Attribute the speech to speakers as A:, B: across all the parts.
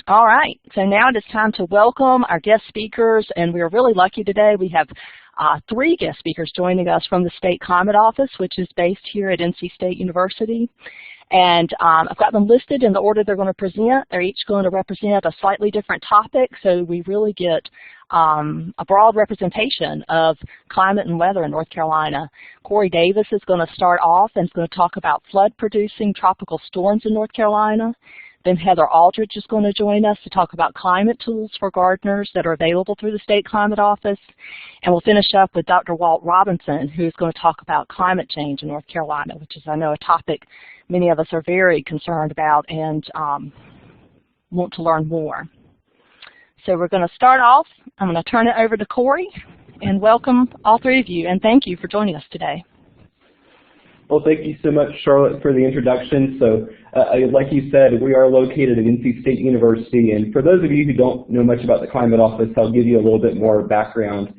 A: All right, so now it is time to welcome our guest speakers, and we are really lucky today. We have 3 guest speakers joining us from the State Climate Office, which is based here at NC State University. And I've got them listed in the order they're going to present. They're each going to represent a slightly different topic, so we really get a broad representation of climate and weather in North Carolina. Corey Davis is going to start off and is going to talk about flood-producing tropical storms in North Carolina. Then Heather Aldridge is going to join us to talk about climate tools for gardeners that are available through the State Climate Office. And we'll finish up with Dr. Walt Robinson, who's going to talk about climate change in North Carolina, which is, I know, a topic many of us are very concerned about and want to learn more. So we're going to start off. I'm going to turn it over to Corey and welcome all 3 of you, and thank you for joining us today.
B: Well, thank you so much, Charlotte, for the introduction. So, like you said, we are located at NC State University, and for those of you who don't know much about the Climate Office, I'll give you a little bit more background.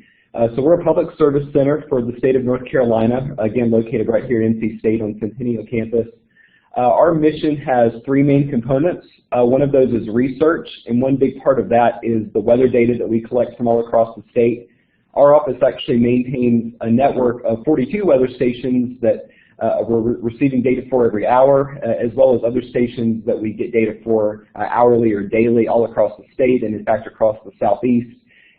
B: So we're a public service center for the state of North Carolina, again, located right here at NC State on Centennial campus. Our mission has 3 main components. One of those is research, and one big part of that is the weather data that we collect from all across the state. Our office actually maintains a network of 42 weather stations that we're receiving data for every hour, as well as other stations that we get data for hourly or daily all across the state and, in fact, across the southeast.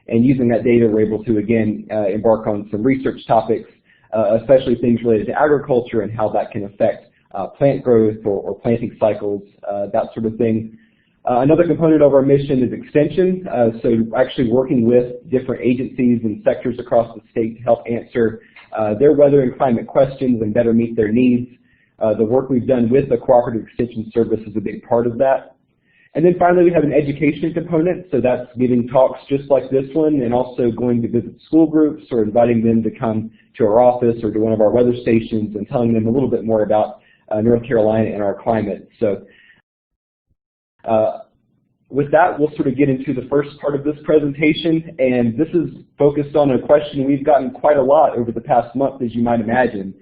B: And using that data, we're able to, again, embark on some research topics, especially things related to agriculture and how that can affect plant growth or planting cycles, that sort of thing. Another component of our mission is extension, so actually working with different agencies and sectors across the state to help answer their weather and climate questions and better meet their needs. The work we've done with the Cooperative Extension Service is a big part of that. And then finally, we have an education component, so that's giving talks just like this one and also going to visit school groups or inviting them to come to our office or to one of our weather stations and telling them a little bit more about North Carolina and our climate. So with that, we'll sort of get into the first part of this presentation, and this is focused on a question we've gotten quite a lot over the past month, as you might imagine.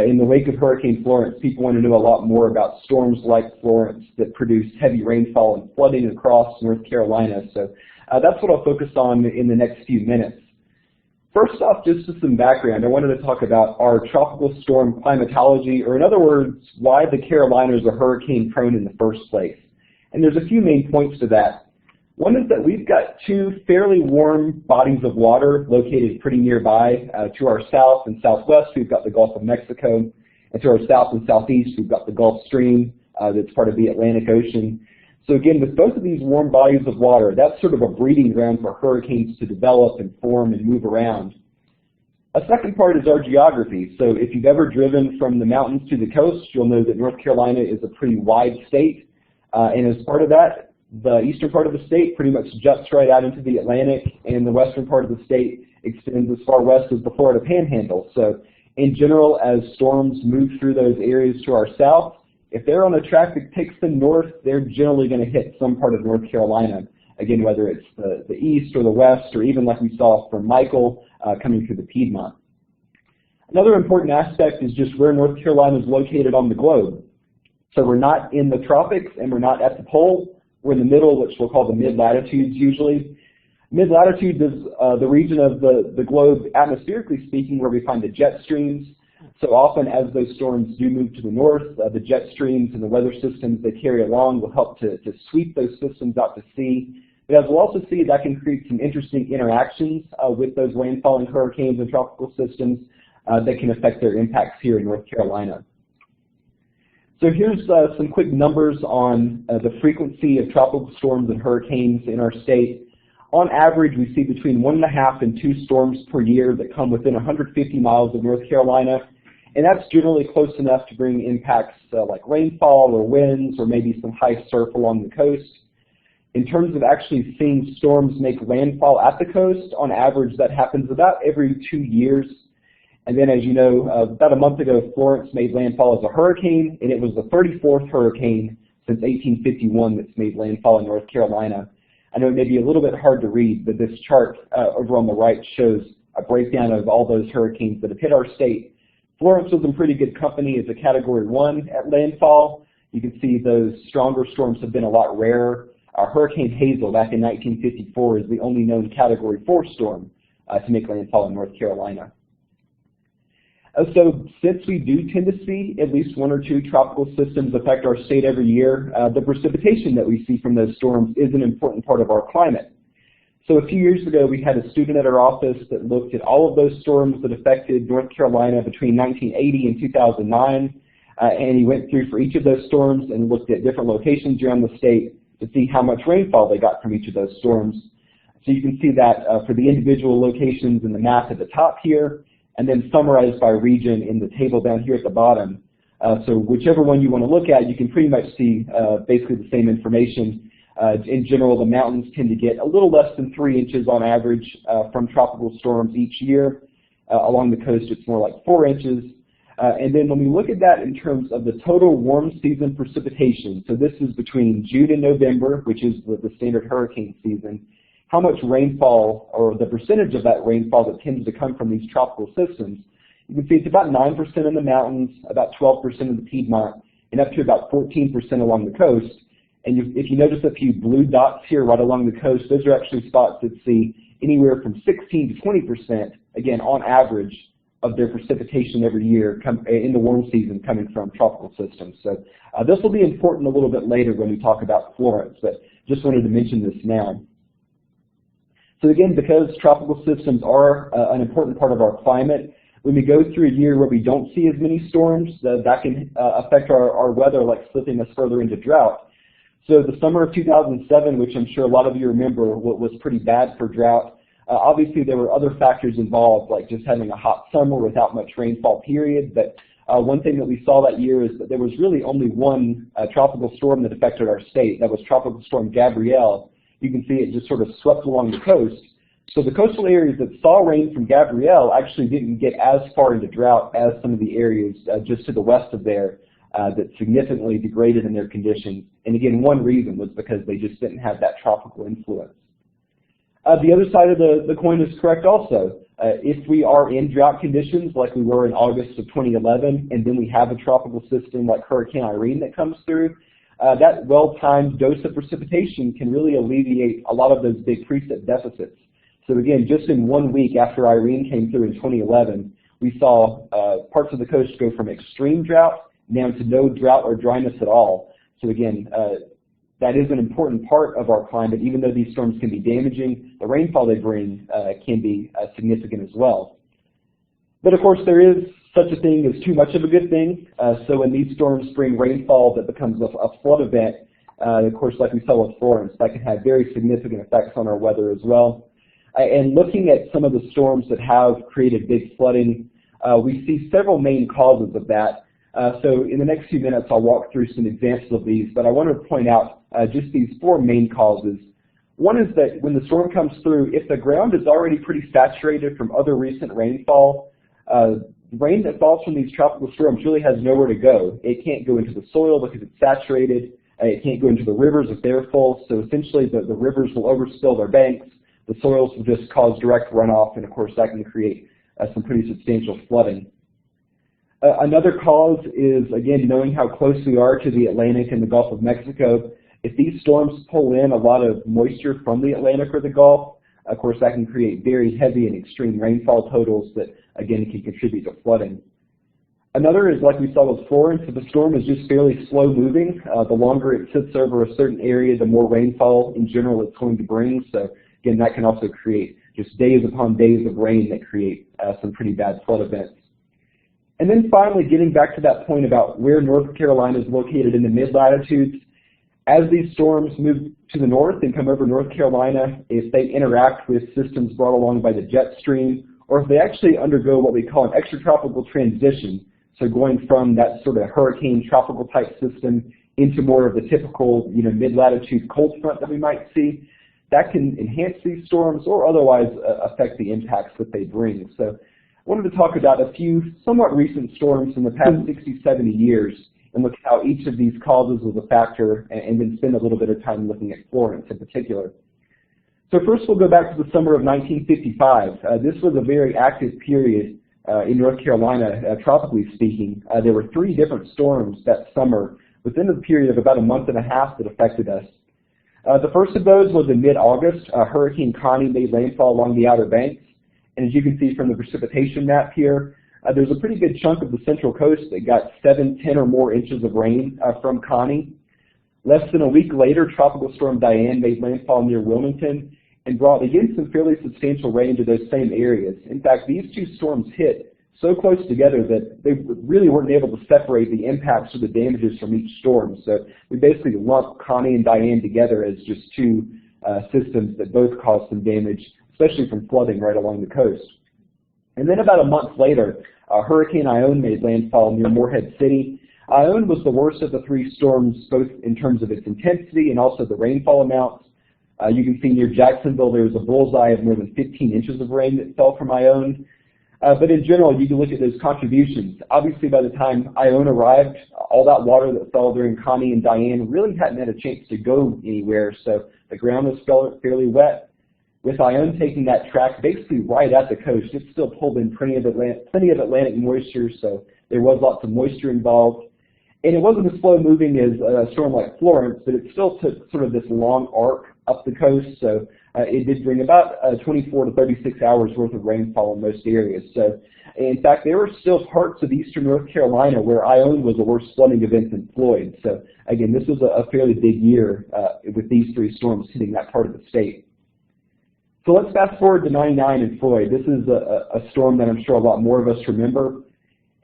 B: In the wake of Hurricane Florence, people want to know a lot more about storms like Florence that produce heavy rainfall and flooding across North Carolina. So that's what I'll focus on in the next few minutes. First off, just some background, I wanted to talk about our tropical storm climatology, or in other words, why the Carolinas are hurricane prone in the first place. And there's a few main points to that. One is that we've got 2 fairly warm bodies of water located pretty nearby. To our south and southwest, we've got the Gulf of Mexico. And to our south and southeast, we've got the Gulf Stream that's part of the Atlantic Ocean. So again, with both of these warm bodies of water, that's sort of a breeding ground for hurricanes to develop and form and move around. A second part is our geography. So if you've ever driven from the mountains to the coast, you'll know that North Carolina is a pretty wide state. And as part of that, the eastern part of the state pretty much juts right out into the Atlantic, and the western part of the state extends as far west as the Florida Panhandle. So in general, as storms move through those areas to our south, if they're on a track that takes them north, they're generally going to hit some part of North Carolina. Again, whether it's the east or the west, or even like we saw from Michael coming through the Piedmont. Another important aspect is just where North Carolina is located on the globe. So we're not in the tropics and we're not at the pole. We're in the middle, which we'll call the mid-latitudes usually. Mid-latitudes is the region of the globe, atmospherically speaking, where we find the jet streams. So often as those storms do move to the north, the jet streams and the weather systems they carry along will help to sweep those systems out to sea. But as we'll also see, that can create some interesting interactions with those rainfalling hurricanes and tropical systems that can affect their impacts here in North Carolina. So here's some quick numbers on the frequency of tropical storms and hurricanes in our state. On average, we see between 1.5 and 2 storms per year that come within 150 miles of North Carolina, and that's generally close enough to bring impacts like rainfall or winds or maybe some high surf along the coast. In terms of actually seeing storms make landfall at the coast, on average that happens about every 2 years. And then, as you know, about a month ago, Florence made landfall as a hurricane, and it was the 34th hurricane since 1851 that's made landfall in North Carolina. I know it may be a little bit hard to read, but this chart over on the right shows a breakdown of all those hurricanes that have hit our state. Florence was in pretty good company as a Category 1 at landfall. You can see those stronger storms have been a lot rarer. Hurricane Hazel back in 1954 is the only known Category 4 storm to make landfall in North Carolina. So since we do tend to see at least one or two tropical systems affect our state every year, the precipitation that we see from those storms is an important part of our climate. So a few years ago, we had a student at our office that looked at all of those storms that affected North Carolina between 1980 and 2009, and he went through for each of those storms and looked at different locations around the state to see how much rainfall they got from each of those storms. So you can see that for the individual locations in the map at the top here, and then summarized by region in the table down here at the bottom. So whichever one you want to look at, you can pretty much see basically the same information. In general, the mountains tend to get a little less than 3 inches on average from tropical storms each year. Along the coast, it's more like 4 inches. And then when we look at that in terms of the total warm season precipitation, so this is between June and November, which is the standard hurricane season, how much rainfall, or the percentage of that rainfall that tends to come from these tropical systems, you can see it's about 9% in the mountains, about 12% in the Piedmont, and up to about 14% along the coast. And if you notice a few blue dots here right along the coast, those are actually spots that see anywhere from 16 to 20%, again, on average, of their precipitation every year in the warm season coming from tropical systems. So this will be important a little bit later when we talk about Florence, but just wanted to mention this now. So again, because tropical systems are an important part of our climate, when we go through a year where we don't see as many storms, that can affect our weather, like slipping us further into drought. So the summer of 2007, which I'm sure a lot of you remember, was pretty bad for drought. Obviously, there were other factors involved, like just having a hot summer without much rainfall period. But one thing that we saw that year is that there was really only one tropical storm that affected our state. That was Tropical Storm Gabrielle. You can see it just sort of swept along the coast. So the coastal areas that saw rain from Gabrielle actually didn't get as far into drought as some of the areas just to the west of there that significantly degraded in their conditions. And again, one reason was because they just didn't have that tropical influence. The other side of the coin is correct also. If we are in drought conditions like we were in August of 2011, and then we have a tropical system like Hurricane Irene that comes through, that well-timed dose of precipitation can really alleviate a lot of those big precip deficits. So again, just in 1 week after Irene came through in 2011, we saw parts of the coast go from extreme drought down to no drought or dryness at all. So again, that is an important part of our climate. Even though these storms can be damaging, the rainfall they bring can be significant as well. But of course, there is such a thing as too much of a good thing. So when these storms bring rainfall that becomes a flood event, of course, like we saw with Florence, that can have very significant effects on our weather as well. And looking at some of the storms that have created big flooding, we see several main causes of that. So in the next few minutes, I'll walk through some examples of these, but I want to point out just these 4 main causes. One is that when the storm comes through, if the ground is already pretty saturated from other recent rainfall, rain that falls from these tropical storms really has nowhere to go. It can't go into the soil because it's saturated. It can't go into the rivers if they're full. So essentially, the rivers will overspill their banks. The soils will just cause direct runoff, and of course, that can create some pretty substantial flooding. Another cause is, again, knowing how close we are to the Atlantic and the Gulf of Mexico. If these storms pull in a lot of moisture from the Atlantic or the Gulf, of course, that can create very heavy and extreme rainfall totals that, again, can contribute to flooding. Another is, like we saw with Florence, if a storm is just fairly slow moving, the longer it sits over a certain area, the more rainfall in general it's going to bring. So, again, that can also create just days upon days of rain that create some pretty bad flood events. And then finally, getting back to that point about where North Carolina is located in the mid-latitudes, as these storms move to the north and come over North Carolina, if they interact with systems brought along by the jet stream, or if they actually undergo what we call an extratropical transition, so going from that sort of hurricane tropical type system into more of the typical, mid-latitude cold front that we might see, that can enhance these storms or otherwise affect the impacts that they bring. So I wanted to talk about a few somewhat recent storms in the past 60, 70 years and look at how each of these causes was a factor, and then spend a little bit of time looking at Florence in particular. So first we'll go back to the summer of 1955. This was a very active period in North Carolina, tropically speaking. There were 3 different storms that summer within a period of about a month and a half that affected us. The first of those was in mid-August. Hurricane Connie made landfall along the Outer Banks. And as you can see from the precipitation map here, there's a pretty good chunk of the Central Coast that got 7, 10 or more inches of rain from Connie. Less than a week later, Tropical Storm Diane made landfall near Wilmington and brought again some fairly substantial rain to those same areas. In fact, these two storms hit so close together that they really weren't able to separate the impacts or the damages from each storm. So we basically lumped Connie and Diane together as just two systems that both caused some damage, especially from flooding right along the coast. And then about a month later, Hurricane Ione made landfall near Morehead City. Ione was the worst of the three storms, both in terms of its intensity and also the rainfall amounts. You can see near Jacksonville there was a bullseye of more than 15 inches of rain that fell from Ione. But in general, you can look at those contributions. Obviously, by the time Ione arrived, all that water that fell during Connie and Diane really hadn't had a chance to go anywhere, so the ground was fairly wet. With Ione taking that track basically right at the coast, it still pulled in plenty of Atlantic moisture, so there was lots of moisture involved. And it wasn't as slow-moving as a storm like Florence, but it still took sort of this long arc up the coast, so it did bring about 24 to 36 hours worth of rainfall in most areas. So, in fact, there were still parts of eastern North Carolina where Ione was a worse flooding event than Floyd. So, again, this was a fairly big year with these three storms hitting that part of the state. So let's fast forward to 99 and Floyd. This is a storm that I'm sure a lot more of us remember.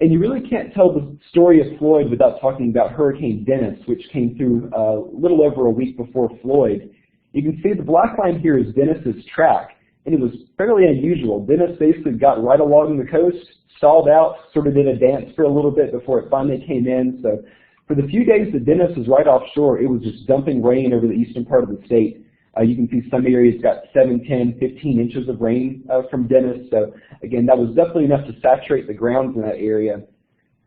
B: And you really can't tell the story of Floyd without talking about Hurricane Dennis, which came through a little over a week before Floyd. You can see the black line here is Dennis's track, and it was fairly unusual. Dennis basically got right along the coast, stalled out, sort of did a dance for a little bit before it finally came in. So for the few days that Dennis was right offshore, it was just dumping rain over the eastern part of the state. You can see some areas got 7, 10, 15 inches of rain from Dennis. So again, that was definitely enough to saturate the grounds in that area.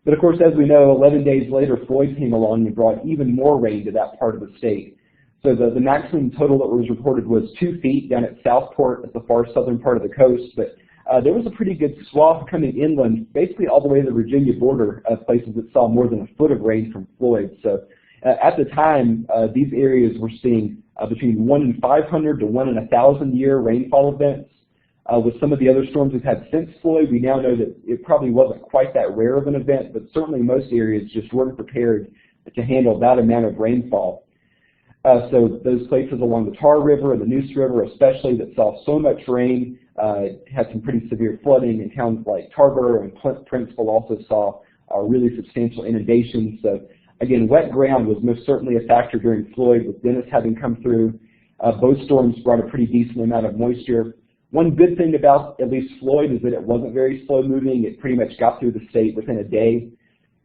B: But of course, as we know, 11 days later, Floyd came along and brought even more rain to that part of the state. So the maximum total that was reported was 2 feet down at Southport at the far southern part of the coast. But there was a pretty good swath coming inland, basically all the way to the Virginia border, places that saw more than a foot of rain from Floyd. So at the time, these areas were seeing between 1 in 500 to 1 in 1,000 year rainfall events. With some of the other storms we've had since Floyd, we now know that it probably wasn't quite that rare of an event, but certainly most areas just weren't prepared to handle that amount of rainfall. So those places along the Tar River and the Neuse River especially that saw so much rain had some pretty severe flooding, and towns like Tarboro and Princeville also saw really substantial inundations. So again, wet ground was most certainly a factor during Floyd, with Dennis having come through. Both storms brought a pretty decent amount of moisture. One good thing about at least Floyd is that it wasn't very slow moving. It pretty much got through the state within a day.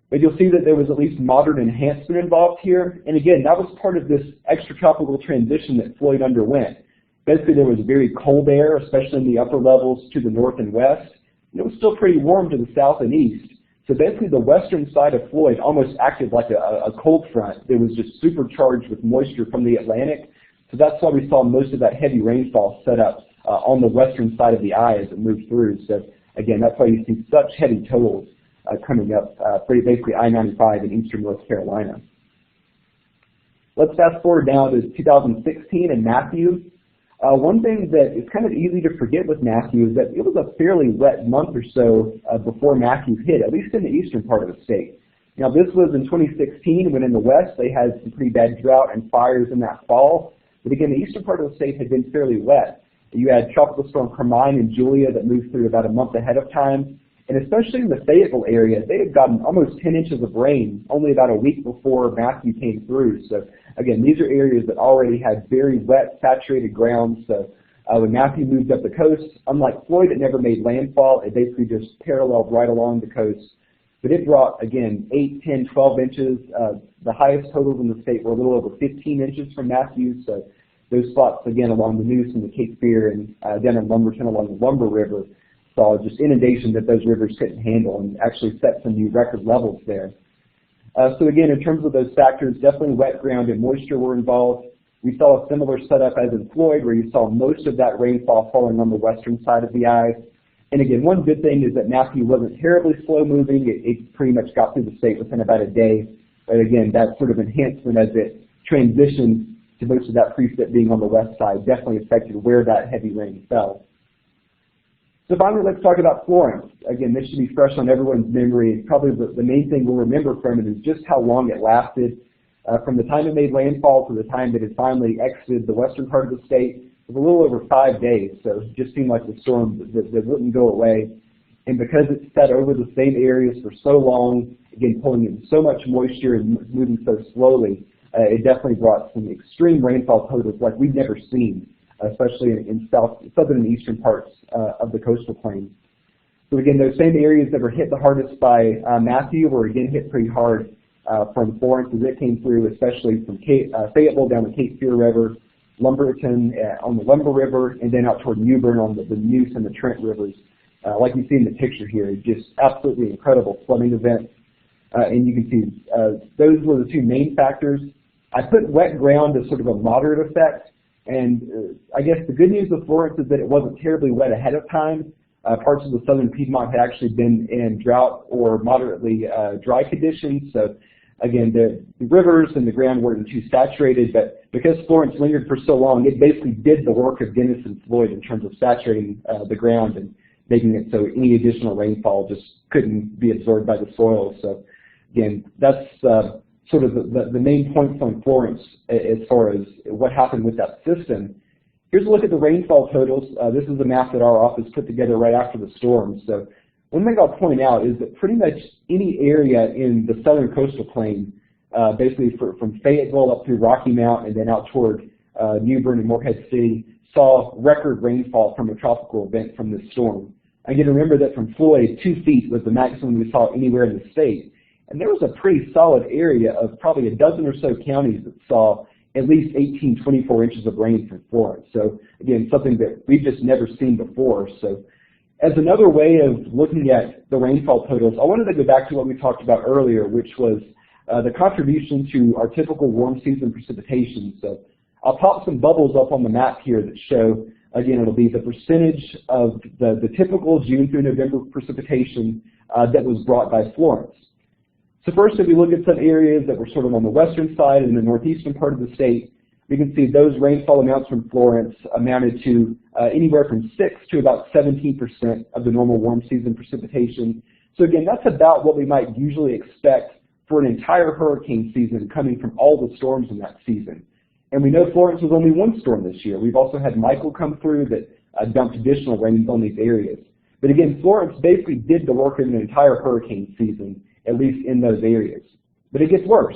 B: But you'll see that there was at least moderate enhancement involved here. And again, that was part of this extratropical transition that Floyd underwent. Basically, there was very cold air, especially in the upper levels to the north and west. And it was still pretty warm to the south and east. So basically, the western side of Floyd almost acted like a cold front. It was just supercharged with moisture from the Atlantic. So that's why we saw most of that heavy rainfall set up on the western side of the eye as it moved through. So again, that's why you see such heavy totals coming up for basically I-95 in eastern North Carolina. Let's fast forward now to 2016 and Matthew. One thing that is kind of easy to forget with Matthew is that it was a fairly wet month or so before Matthew hit, at least in the eastern part of the state. Now this was in 2016 when in the west they had some pretty bad drought and fires in that fall. But again, the eastern part of the state had been fairly wet. You had Tropical Storm Carmine and Julia that moved through about a month ahead of time. And especially in the Fayetteville area, they had gotten almost 10 inches of rain only about a week before Matthew came through. So again, these are areas that already had very wet, saturated ground. So when Matthew moved up the coast, unlike Floyd, it never made landfall. It basically just paralleled right along the coast. But it brought, again, 8, 10, 12 inches. The highest totals in the state were a little over 15 inches from Matthew. So those spots, again, along the Neuse and the Cape Fear and down in Lumberton along the Lumber River, saw just inundation that those rivers couldn't handle and actually set some new record levels there. So again, in terms of those factors, definitely wet ground and moisture were involved. We saw a similar setup as in Floyd, where you saw most of that rainfall falling on the western side of the eye. And again, one good thing is that Matthew wasn't terribly slow moving. It pretty much got through the state within about a day. But again, that sort of enhancement as it transitioned to most of that precip being on the west side, definitely affected where that heavy rain fell. So finally, let's talk about Florence. Again, this should be fresh on everyone's memory. Probably the main thing we'll remember from it is just how long it lasted. From the time it made landfall to the time that it finally exited the western part of the state, it was a little over 5 days. So it just seemed like the storm that wouldn't go away. And because it sat over the same areas for so long, again, pulling in so much moisture and moving so slowly, it definitely brought some extreme rainfall totals like we've never seen, especially in southern and eastern parts of the coastal plains. So again, those same areas that were hit the hardest by Matthew were again hit pretty hard from Florence as it came through, especially from Fayetteville down the Cape Fear River, Lumberton on the Lumber River, and then out toward Newbern on the Neuse and the Trent Rivers. Like you see in the picture here, just absolutely incredible flooding events. And you can see those were the two main factors. I put wet ground as sort of a moderate effect. And I guess the good news with Florence is that it wasn't terribly wet ahead of time. Parts of the southern Piedmont had actually been in drought or moderately dry conditions. So again, the rivers and the ground weren't too saturated, but because Florence lingered for so long, it basically did the work of Dennis and Floyd in terms of saturating the ground and making it so any additional rainfall just couldn't be absorbed by the soil. So again, that's sort of the main points on Florence as far as what happened with that system. Here's a look at the rainfall totals. This is a map that our office put together right after the storm. So one thing I'll point out is that pretty much any area in the southern coastal plain, basically from Fayetteville up through Rocky Mount and then out toward Newbern and Morehead City, saw record rainfall from a tropical event from this storm. Again, remember that from Floyd, 2 feet was the maximum we saw anywhere in the state. And there was a pretty solid area of probably a dozen or so counties that saw at least 18, 24 inches of rain from Florence. So again, something that we've just never seen before. So as another way of looking at the rainfall totals, I wanted to go back to what we talked about earlier, which was the contribution to our typical warm season precipitation. So I'll pop some bubbles up on the map here that show, again, it'll be the percentage of the typical June through November precipitation that was brought by Florence. So first, if we look at some areas that were sort of on the western side and the northeastern part of the state, we can see those rainfall amounts from Florence amounted to anywhere from 6 to about 17% of the normal warm season precipitation. So again, that's about what we might usually expect for an entire hurricane season coming from all the storms in that season. And we know Florence was only one storm this year. We've also had Michael come through that dumped additional rains on these areas. But again, Florence basically did the work of an entire hurricane season, at least in those areas. But it gets worse.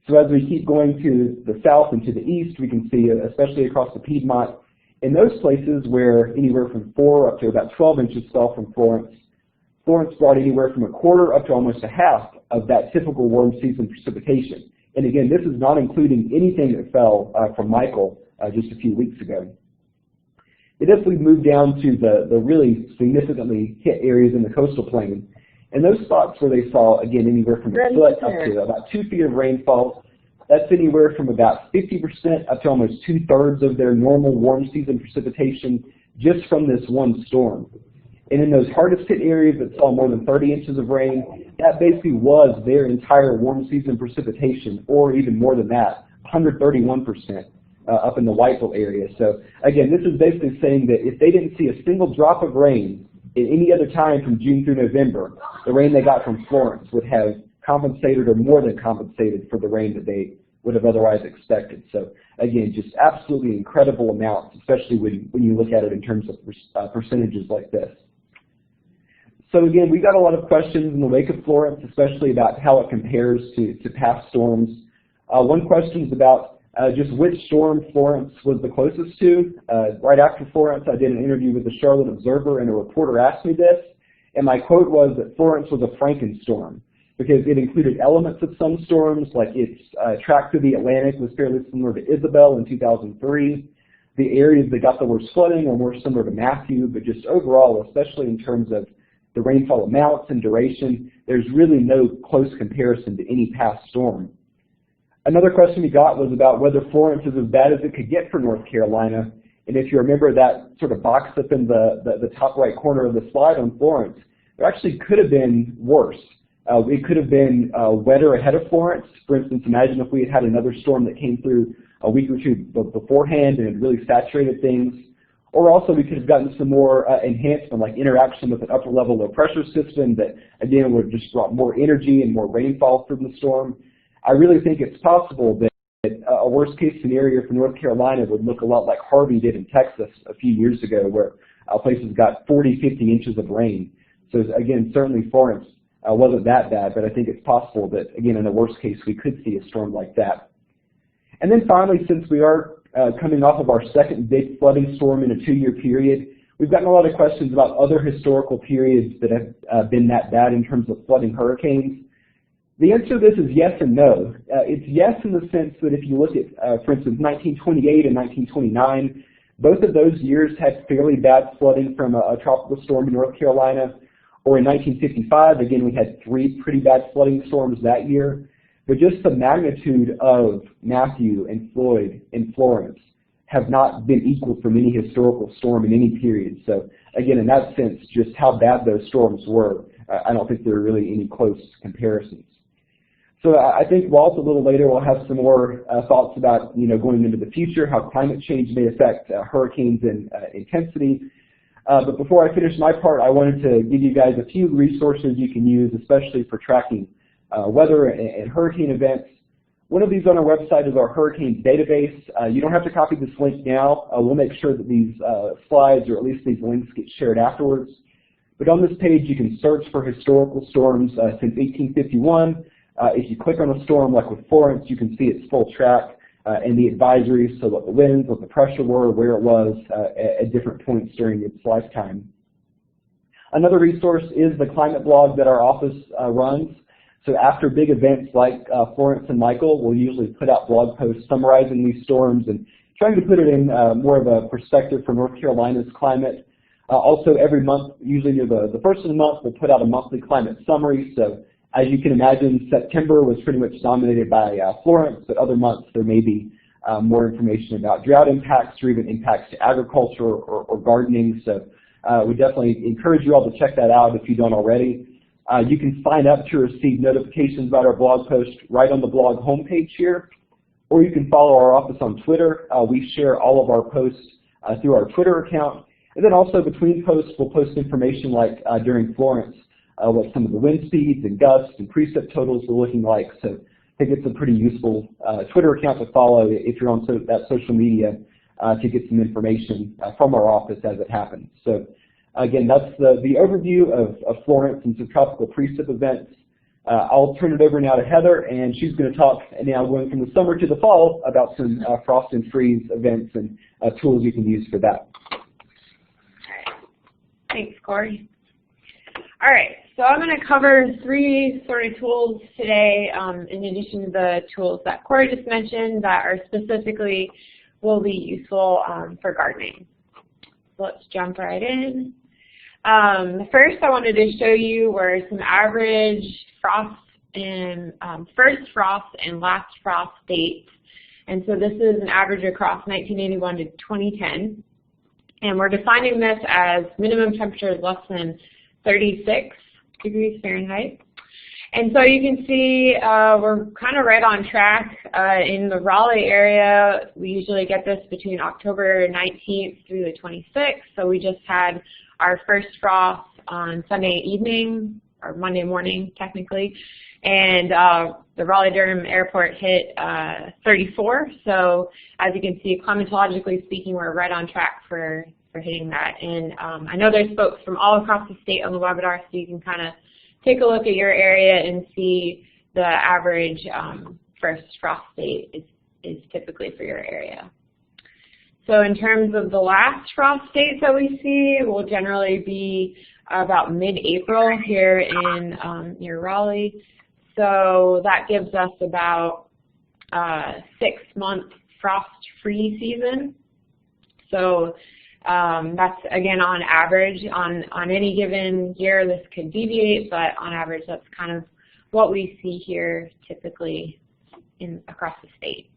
B: So as we keep going to the south and to the east, we can see, especially across the Piedmont, in those places where anywhere from 4 up to about 12 inches fell from Florence, Florence brought anywhere from a quarter up to almost a half of that typical warm season precipitation. And again, this is not including anything that fell from Michael just a few weeks ago. It definitely moved down to the really significantly hit areas in the coastal plain. And those spots where they saw, again, anywhere from a foot up to about 2 feet of rainfall, that's anywhere from about 50% up to almost 2/3 of their normal warm season precipitation just from this one storm. And in those hardest hit areas that saw more than 30 inches of rain, that basically was their entire warm season precipitation, or even more than that, 131% up in the Whiteville area. So again, this is basically saying that if they didn't see a single drop of rain at any other time from June through November, the rain they got from Florence would have compensated or more than compensated for the rain that they would have otherwise expected. So again, just absolutely incredible amounts, especially when you look at it in terms of percentages like this. So again, we got a lot of questions in the wake of Florence, especially about how it compares to past storms. One question is about just which storm Florence was the closest to. Right after Florence, I did an interview with the Charlotte Observer, and a reporter asked me this, and my quote was that Florence was a Frankenstorm, because it included elements of some storms, like its track through the Atlantic was fairly similar to Isabel in 2003. The areas that got the worst flooding are more similar to Matthew, but just overall, especially in terms of the rainfall amounts and duration, there's really no close comparison to any past storm. Another question we got was about whether Florence is as bad as it could get for North Carolina. And if you remember that sort of box up in the top right corner of the slide on Florence, it actually could have been worse. It could have been wetter ahead of Florence. For instance, imagine if we had had another storm that came through a week or two beforehand and it really saturated things. Or also we could have gotten some more enhancement, like interaction with an upper level low pressure system that, again, would have just brought more energy and more rainfall from the storm. I really think it's possible that a worst case scenario for North Carolina would look a lot like Harvey did in Texas a few years ago, where places got 40, 50 inches of rain. So again, certainly Florence wasn't that bad, but I think it's possible that, again, in a worst case, we could see a storm like that. And then finally, since we are coming off of our second big flooding storm in a 2-year period, we've gotten a lot of questions about other historical periods that have been that bad in terms of flooding hurricanes. The answer to this is yes and no. It's yes in the sense that if you look at, for instance, 1928 and 1929, both of those years had fairly bad flooding from a tropical storm in North Carolina. Or in 1955, again, we had 3 pretty bad flooding storms that year. But just the magnitude of Matthew and Floyd and Florence have not been equal from any historical storm in any period. So again, in that sense, just how bad those storms were, I don't think there are really any close comparisons. So I think Walt, a little later, will have some more thoughts about, going into the future, how climate change may affect hurricanes and intensity. But before I finish my part, I wanted to give you guys a few resources you can use, especially for tracking weather and hurricane events. One of these on our website is our hurricanes database. You don't have to copy this link now. We'll make sure that these slides, or at least these links, get shared afterwards. But on this page, you can search for historical storms since 1851. If you click on a storm like with Florence, you can see its full track and the advisories, so what the winds, what the pressure were, where it was at different points during its lifetime. Another resource is the climate blog that our office runs. So after big events like Florence and Michael, we'll usually put out blog posts summarizing these storms and trying to put it in more of a perspective for North Carolina's climate. Also, every month, usually near the first of the month, we'll put out a monthly climate summary. So as you can imagine, September was pretty much dominated by Florence, but other months there may be more information about drought impacts or even impacts to agriculture or gardening. So we definitely encourage you all to check that out if you don't already. You can sign up to receive notifications about our blog post right on the blog homepage here, or you can follow our office on Twitter. We share all of our posts through our Twitter account. And then also between posts, we'll post information like during Florence, what some of the wind speeds and gusts and precip totals were looking like. So I think it's a pretty useful Twitter account to follow if you're on that social media to get some information from our office as it happens. So again, that's the overview of Florence and subtropical precip events. I'll turn it over now to Heather, and she's going to talk now going from the summer to the fall about some frost and freeze events and tools you can use for that.
C: Thanks, Corey. All right, so I'm going to cover 3 sort of tools today in addition to the tools that Corey just mentioned that are specifically will be useful for gardening. So let's jump right in. First, I wanted to show you were some average frost and first frost and last frost dates. And so this is an average across 1981 to 2010. And we're defining this as minimum temperatures less than 36 degrees Fahrenheit. And so you can see we're kind of right on track. In the Raleigh area, we usually get this between October 19th through the 26th. So we just had our first frost on Sunday evening, or Monday morning technically. And the Raleigh-Durham airport hit 34. So as you can see, climatologically speaking, we're right on track for hitting that. And I know there's folks from all across the state on the webinar, so you can kind of take a look at your area and see the average first frost date is typically for your area. So in terms of the last frost dates that we see, will generally be about mid-April here in near Raleigh. So that gives us about 6-month frost-free season. So that's, again, on average. On any given year, this could deviate, but on average, that's kind of what we see here typically across the state.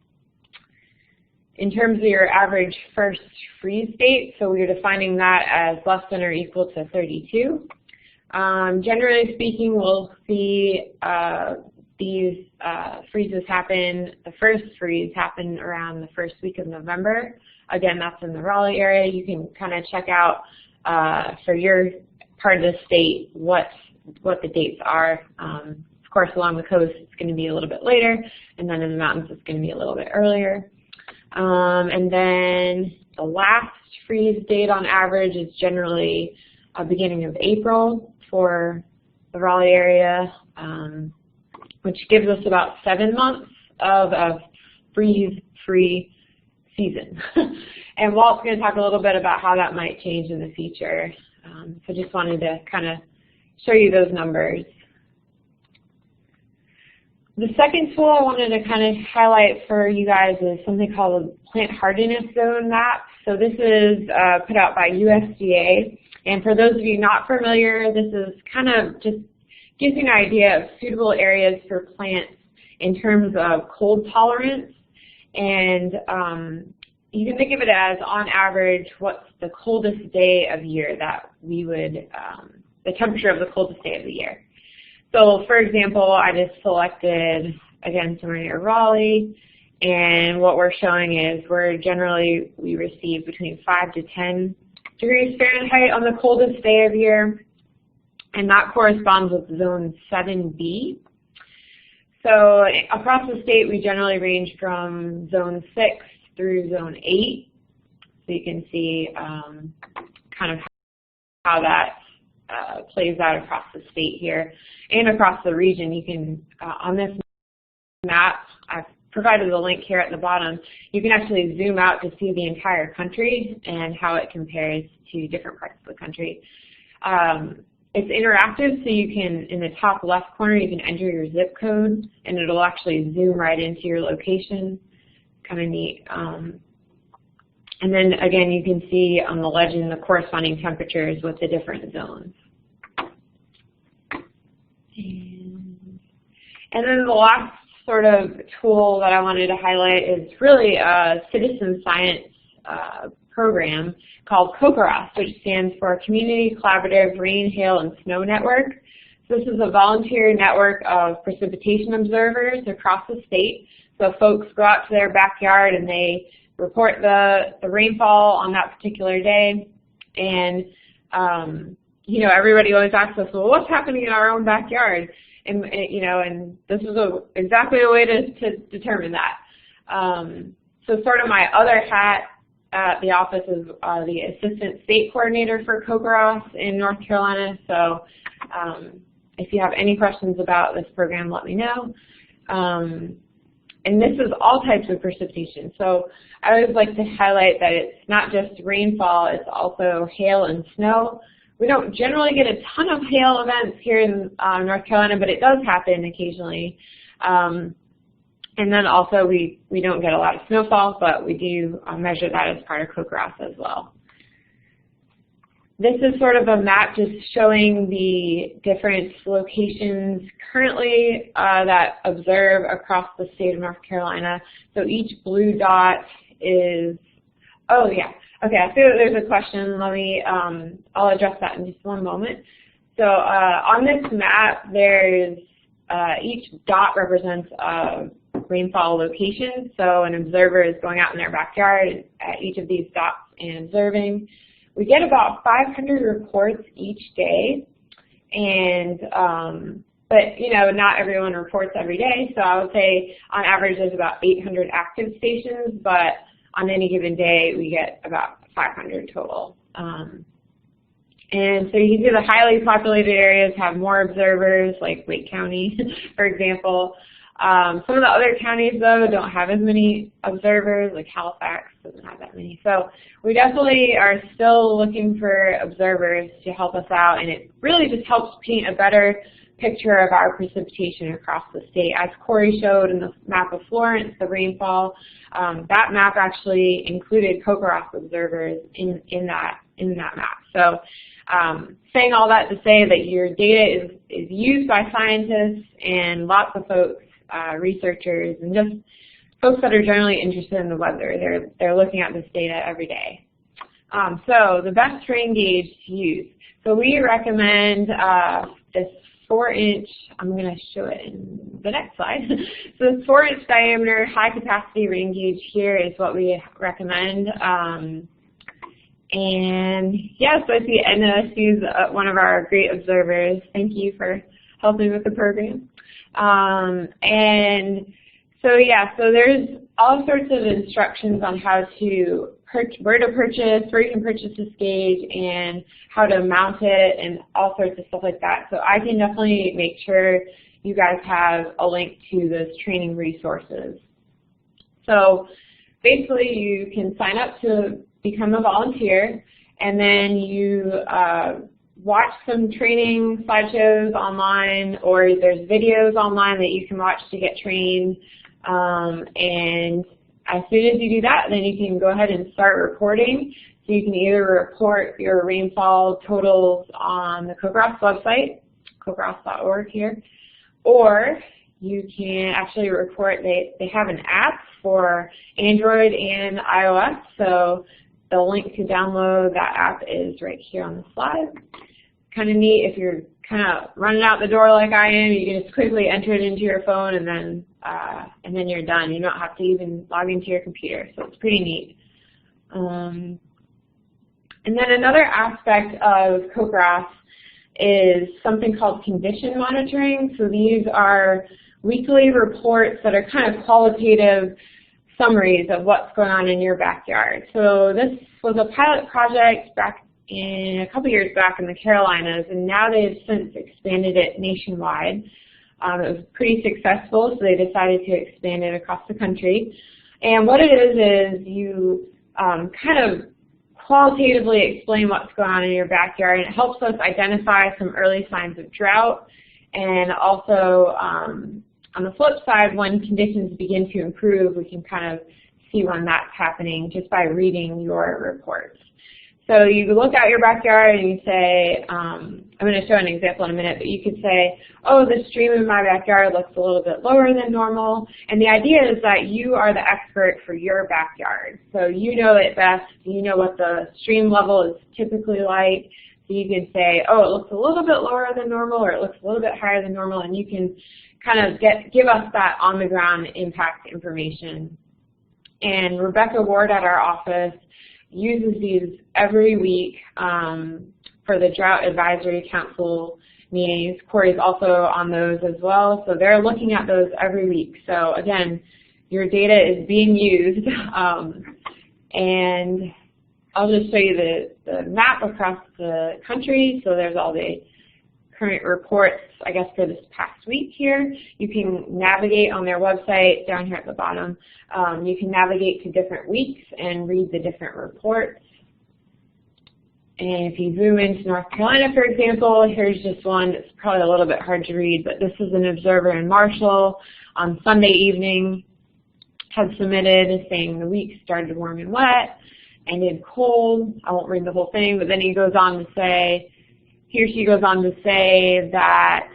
C: In terms of your average first freeze date, so we're defining that as less than or equal to 32. Generally speaking, we'll see these freezes happen, the first freeze happened around the first week of November. Again, that's in the Raleigh area. You can kind of check out for your part of the state what the dates are. Of course, along the coast, it's going to be a little bit later, and then in the mountains, it's going to be a little bit earlier. And then the last freeze date on average is generally beginning of April for the Raleigh area, which gives us about 7 months of a freeze-free season. And Walt's going to talk a little bit about how that might change in the future. So just wanted to kind of show you those numbers. The second tool I wanted to kind of highlight for you guys is something called a Plant Hardiness Zone Map. So this is put out by USDA. And for those of you not familiar, this is kind of just gives you an idea of suitable areas for plants in terms of cold tolerance. And you can think of it as, on average, what's the coldest day of year that we would, the temperature of the coldest day of the year. So, for example, I just selected, again, somewhere near Raleigh, and what we're showing is we receive between 5 to 10 degrees Fahrenheit on the coldest day of year, and that corresponds with zone 7B. So across the state, we generally range from zone 6 through zone 8. So you can see kind of how that plays out across the state here and across the region. You can, on this map, I've provided a link here at the bottom, you can actually zoom out to see the entire country and how it compares to different parts of the country. It's interactive, so you can, in the top left corner, you can enter your zip code, and it'll actually zoom right into your location. Kind of neat. And then, again, you can see on the legend the corresponding temperatures with the different zones. And then the last sort of tool that I wanted to highlight is really a citizen science program called CoCoRaHS, which stands for Community Collaborative Rain, Hail, and Snow Network. So this is a volunteer network of precipitation observers across the state. So folks go out to their backyard and they report the rainfall on that particular day. And, you know, everybody always asks us, well, what's happening in our own backyard? And you know, and this is exactly a way to determine that. So sort of my other hat at the office is the Assistant State Coordinator for CoCoRaHS in North Carolina. So if you have any questions about this program, let me know. And this is all types of precipitation. So I always like to highlight that it's not just rainfall, it's also hail and snow. We don't generally get a ton of hail events here in North Carolina, but it does happen occasionally. And then also we don't get a lot of snowfall, but we do measure that as part of CoCoRaHS as well. This is sort of a map just showing the different locations currently that observe across the state of North Carolina. So each blue dot is, oh yeah, okay, I see that there's a question. Let me, I'll address that in just one moment. So on this map, there's, each dot represents a rainfall location. So an observer is going out in their backyard at each of these dots and observing. We get about 500 reports each day, and but you know, not everyone reports every day. So I would say on average there's about 800 active stations, but on any given day we get about 500 total. And so you can see the highly populated areas have more observers, like Wake County, for example. Some of the other counties, though, don't have as many observers, like Halifax doesn't have that many. So we definitely are still looking for observers to help us out, and it really just helps paint a better picture of our precipitation across the state. As Corey showed in the map of Florence, the rainfall, that map actually included CoCoRaHS observers in that map. So saying all that to say that your data is used by scientists and lots of folks, researchers, and just folks that are generally interested in the weather. They're looking at this data every day. So the best rain gauge to use. So we recommend this 4-inch, I'm going to show it in the next slide. So this 4-inch diameter high capacity rain gauge here is what we recommend. And yes, I see Edna, she's one of our great observers. Thank you for helping with the program. And so yeah, so there's all sorts of instructions on how to where to purchase, where you can purchase this gauge, and how to mount it, and all sorts of stuff like that. So I can definitely make sure you guys have a link to those training resources. So basically you can sign up to become a volunteer, and then you watch some training slideshows online, or there's videos online that you can watch to get trained. And as soon as you do that, then you can go ahead and start reporting. So you can either report your rainfall totals on the CoCoRaHS website, cocoRaHS.org here, or you can actually report, they have an app for Android and iOS, so the link to download that app is right here on the slide. Kind of neat if you're kind of running out the door like I am, you can just quickly enter it into your phone and then you're done. You don't have to even log into your computer, so it's pretty neat. And then another aspect of CoCoRaHS is something called condition monitoring. So these are weekly reports that are kind of qualitative summaries of what's going on in your backyard. So this was a pilot project back in a couple years back in the Carolinas, and now they've since expanded it nationwide. It was pretty successful, so they decided to expand it across the country. And what it is you kind of qualitatively explain what's going on in your backyard, and it helps us identify some early signs of drought, and also on the flip side, when conditions begin to improve, we can kind of see when that's happening just by reading your reports. So you look at your backyard and you say, I'm going to show an example in a minute, but you could say, oh, the stream in my backyard looks a little bit lower than normal. And the idea is that you are the expert for your backyard. So you know it best. You know what the stream level is typically like. So you can say, oh, it looks a little bit lower than normal, or it looks a little bit higher than normal, and you can kind of give us that on-the-ground impact information. And Rebecca Ward at our office uses these every week for the Drought Advisory Council meetings. Corey's also on those as well, so they're looking at those every week. So again, your data is being used, and I'll just show you the map across the country. So there's all the current reports, I guess, for this past week here. You can navigate on their website down here at the bottom. You can navigate to different weeks and read the different reports. And if you zoom into North Carolina, for example, here's just one that's probably a little bit hard to read, but this is an observer in Marshall on Sunday evening, had submitted saying the week started warm and wet, ended cold. I won't read the whole thing, but then he goes on to say, she goes on to say that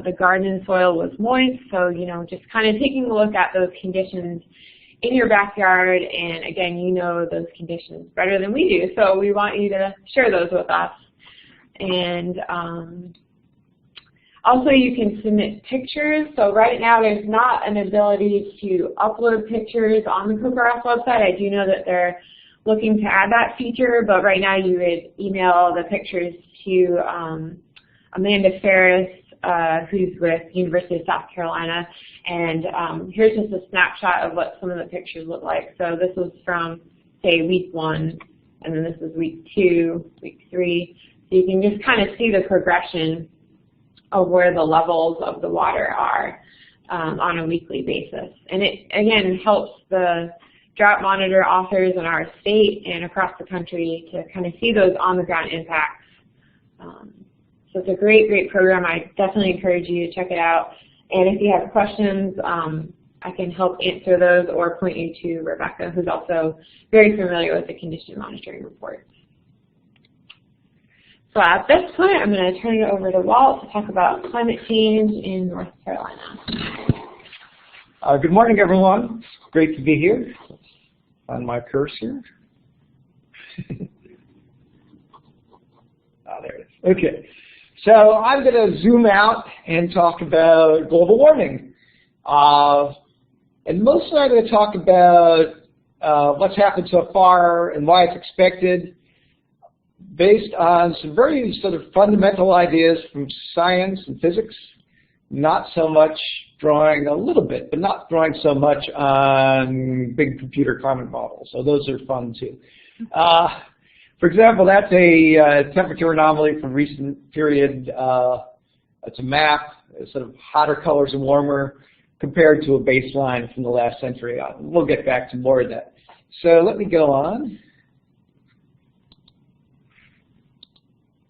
C: the garden soil was moist, so, you know, just kind of taking a look at those conditions in your backyard, and again, you know those conditions better than we do, so we want you to share those with us. And also you can submit pictures. So right now there's not an ability to upload pictures on the CoCoRaHS website. I do know that they're looking to add that feature, but right now you would email the pictures to Amanda Ferris, who's with University of South Carolina, and here's just a snapshot of what some of the pictures look like. So this was from, say, week 1, and then this is week 2, week 3. So you can just kind of see the progression of where the levels of the water are on a weekly basis. And it, again, helps the drought monitor authors in our state and across the country to kind of see those on-the-ground impacts. So it's a great, great program. I definitely encourage you to check it out. And if you have questions, I can help answer those or point you to Rebecca, who's also very familiar with the condition monitoring reports. So at this point, I'm going to turn it over to Walt to talk about climate change in North Carolina.
D: Good morning, everyone. It's great to be here. On my cursor. There it is. Okay. So I'm going to zoom out and talk about global warming. And mostly I'm going to talk about what's happened so far and why it's expected, based on some very sort of fundamental ideas from science and physics, not so much drawing a little bit, but not drawing so much on big computer climate models. So those are fun too. For example, that's a temperature anomaly from recent period. It's a map, sort of hotter colors and warmer, compared to a baseline from the last century. We'll get back to more of that. So let me go on.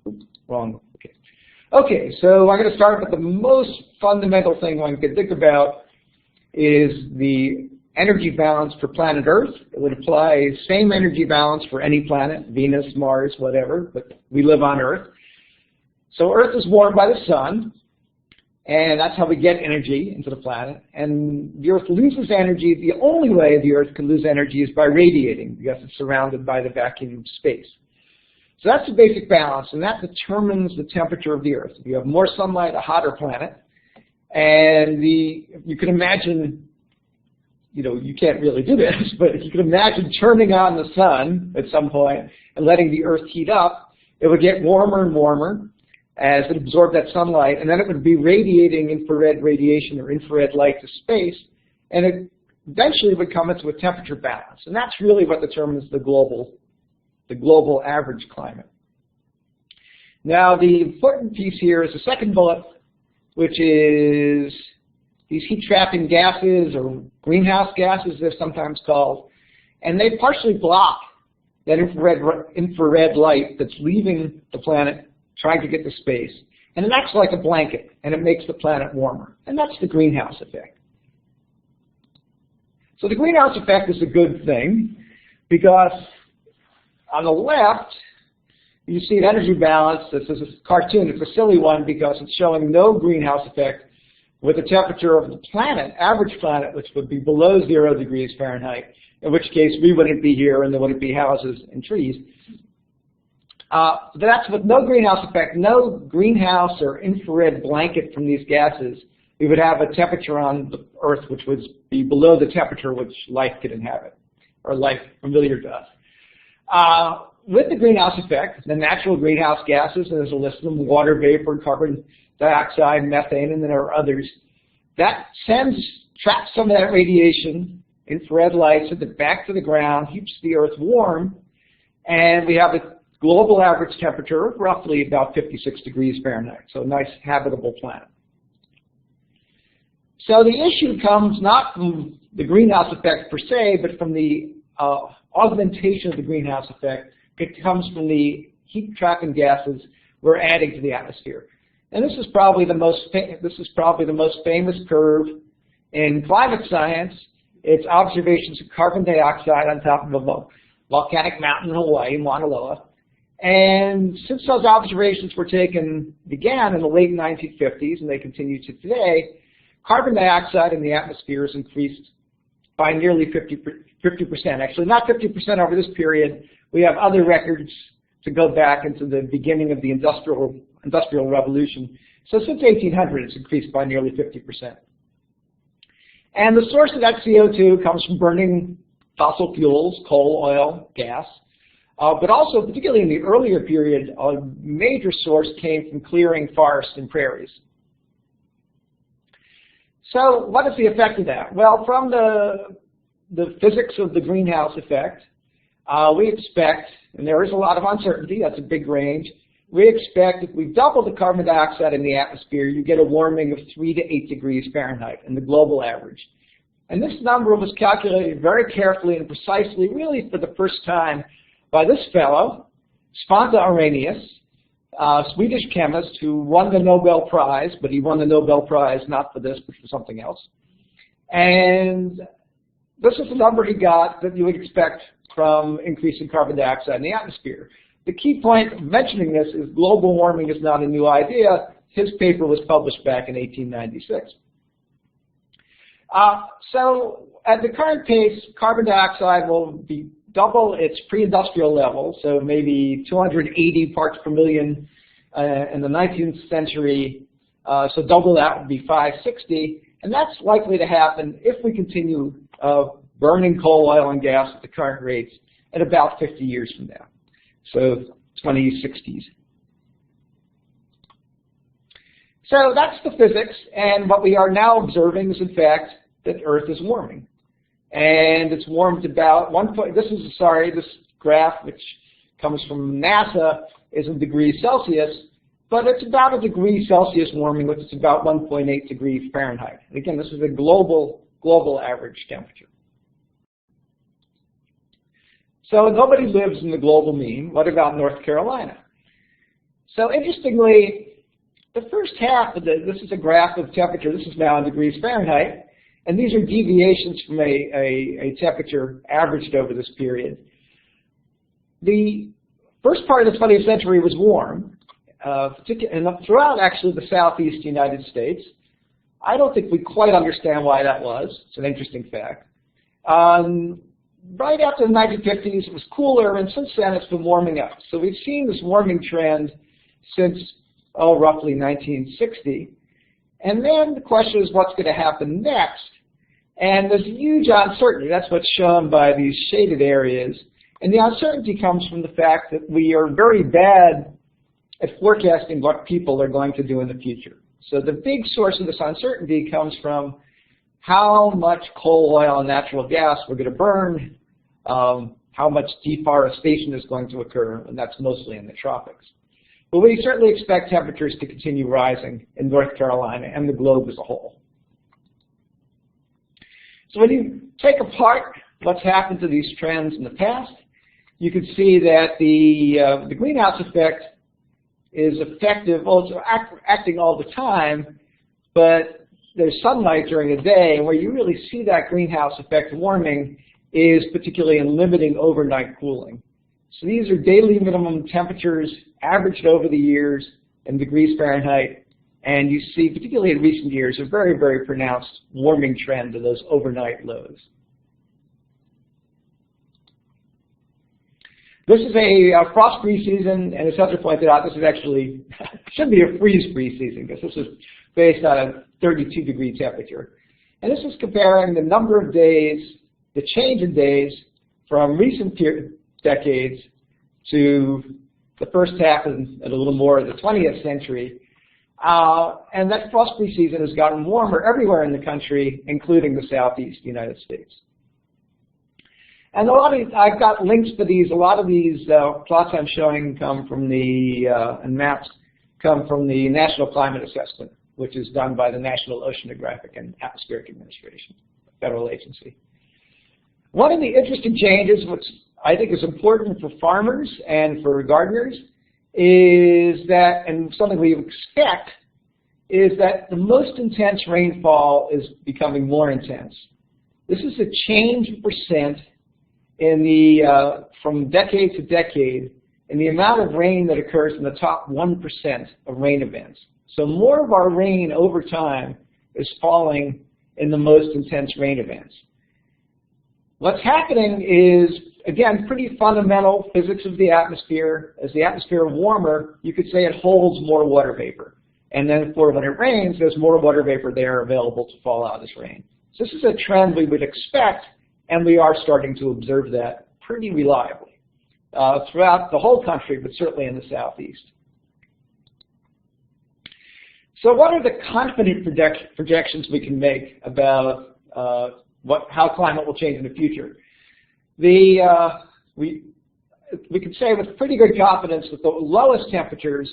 D: Oops, wrong. Okay. Okay, so I'm going to start with the most fundamental thing one could think about is the energy balance for planet Earth. It would apply same energy balance for any planet, Venus, Mars, whatever, but we live on Earth. So Earth is warmed by the sun, and that's how we get energy into the planet. And the Earth loses energy. The only way the Earth can lose energy is by radiating, because it's surrounded by the vacuum of space. So that's the basic balance, and that determines the temperature of the Earth. If you have more sunlight, a hotter planet. And you can imagine, you know, you can't really do this, but if you can imagine turning on the sun at some point and letting the Earth heat up, it would get warmer and warmer as it absorbed that sunlight, and then it would be radiating infrared radiation or infrared light to space, and it eventually would come into a temperature balance. And that's really what determines the global average climate. Now, the important piece here is the second bullet, which is these heat-trapping gases, or greenhouse gases, they're sometimes called, and they partially block that infrared light that's leaving the planet, trying to get to space. And it acts like a blanket, and it makes the planet warmer. And that's the greenhouse effect. So the greenhouse effect is a good thing, because on the left, you see an energy balance. This is a cartoon. It's a silly one because it's showing no greenhouse effect with the temperature of the planet, average planet, which would be below 0 degrees Fahrenheit, in which case we wouldn't be here and there wouldn't be houses and trees. That's with no greenhouse effect, no greenhouse or infrared blanket from these gases. We would have a temperature on the Earth which would be below the temperature which life could inhabit, or life familiar to us. With the greenhouse effect, the natural greenhouse gases, and there's a list of them: water vapor, carbon dioxide, methane, and then there are others. That traps some of that radiation, infrared light, sends it back to the ground, keeps the Earth warm, and we have a global average temperature of roughly about 56 degrees Fahrenheit, so a nice habitable planet. So the issue comes not from the greenhouse effect per se, but from the augmentation of the greenhouse effect. It comes from the heat-trapping gases we're adding to the atmosphere. And this is probably the most famous curve in climate science. It's observations of carbon dioxide on top of a volcanic mountain in Hawaii, Mauna Loa. And since those observations began in the late 1950s, and they continue to today, carbon dioxide in the atmosphere has increased by nearly 50%. Actually, not 50% over this period. We have other records to go back into the beginning of the industrial revolution. So since 1800, it's increased by nearly 50%. And the source of that CO2 comes from burning fossil fuels, coal, oil, gas. But also, particularly in the earlier period, a major source came from clearing forests and prairies. So what is the effect of that? Well, from the physics of the greenhouse effect, we expect, and there is a lot of uncertainty, that's a big range, we expect if we double the carbon dioxide in the atmosphere, you get a warming of 3 to 8 degrees Fahrenheit in the global average. And this number was calculated very carefully and precisely, really for the first time, by this fellow, Svante Arrhenius, a Swedish chemist who won the Nobel Prize, but he won the Nobel Prize not for this, but for something else. And this is the number he got that you would expect from increasing carbon dioxide in the atmosphere. The key point of mentioning this is global warming is not a new idea. His paper was published back in 1896. So at the current pace, carbon dioxide will be double its pre-industrial level, so maybe 280 parts per million in the 19th century, so double that would be 560, and that's likely to happen if we continue burning coal, oil, and gas at the current rates at about 50 years from now, so 2060s. So that's the physics, and what we are now observing is, in fact, that Earth is warming. And it's warmed about this graph, which comes from NASA, is in degrees Celsius, but it's about a degree Celsius warming, which is about 1.8 degrees Fahrenheit. And again, this is a global average temperature. So nobody lives in the global mean. What about North Carolina? So interestingly, the first half of this is a graph of temperature. This is now in degrees Fahrenheit. And these are deviations from a temperature averaged over this period. The first part of the 20th century was warm, and throughout actually the southeast United States. I don't think we quite understand why that was. It's an interesting fact. Right after the 1950s, it was cooler, and since then it's been warming up. So we've seen this warming trend since, roughly 1960. And then the question is, what's going to happen next? And there's huge uncertainty. That's what's shown by these shaded areas. And the uncertainty comes from the fact that we are very bad at forecasting what people are going to do in the future. So the big source of this uncertainty comes from how much coal, oil, and natural gas we're going to burn, how much deforestation is going to occur, and that's mostly in the tropics. But we certainly expect temperatures to continue rising in North Carolina and the globe as a whole. So when you take apart what's happened to these trends in the past, you can see that the greenhouse effect is effective, also acting all the time, but there's sunlight during the day, and where you really see that greenhouse effect warming is particularly in limiting overnight cooling. So these are daily minimum temperatures averaged over the years in degrees Fahrenheit, and you see, particularly in recent years, a very, very pronounced warming trend of those overnight lows. This is a frost-free season, and as Hunter pointed out, this is actually, should be a freeze-free season, because this is based on a 32-degree temperature. And this is comparing the number of days, the change in days from recent decades to the first half and a little more of the 20th century. And that frost-free season has gotten warmer everywhere in the country, including the southeast United States. And I've got links to these. A lot of these plots I'm showing come from and maps come from the National Climate Assessment, which is done by the National Oceanographic and Atmospheric Administration, a federal agency. One of the interesting changes, which I think is important for farmers and for gardeners, is that, and something we expect, is that the most intense rainfall is becoming more intense. This is a change in percent in the, from decade to decade, in the amount of rain that occurs in the top 1% of rain events. So more of our rain over time is falling in the most intense rain events. What's happening is, again, pretty fundamental physics of the atmosphere. As the atmosphere is warmer, you could say it holds more water vapor. And then when it rains, there's more water vapor there available to fall out as rain. So this is a trend we would expect, and we are starting to observe that pretty reliably throughout the whole country, but certainly in the southeast. So what are the confident projections we can make about how climate will change in the future? We can say with pretty good confidence that the lowest temperatures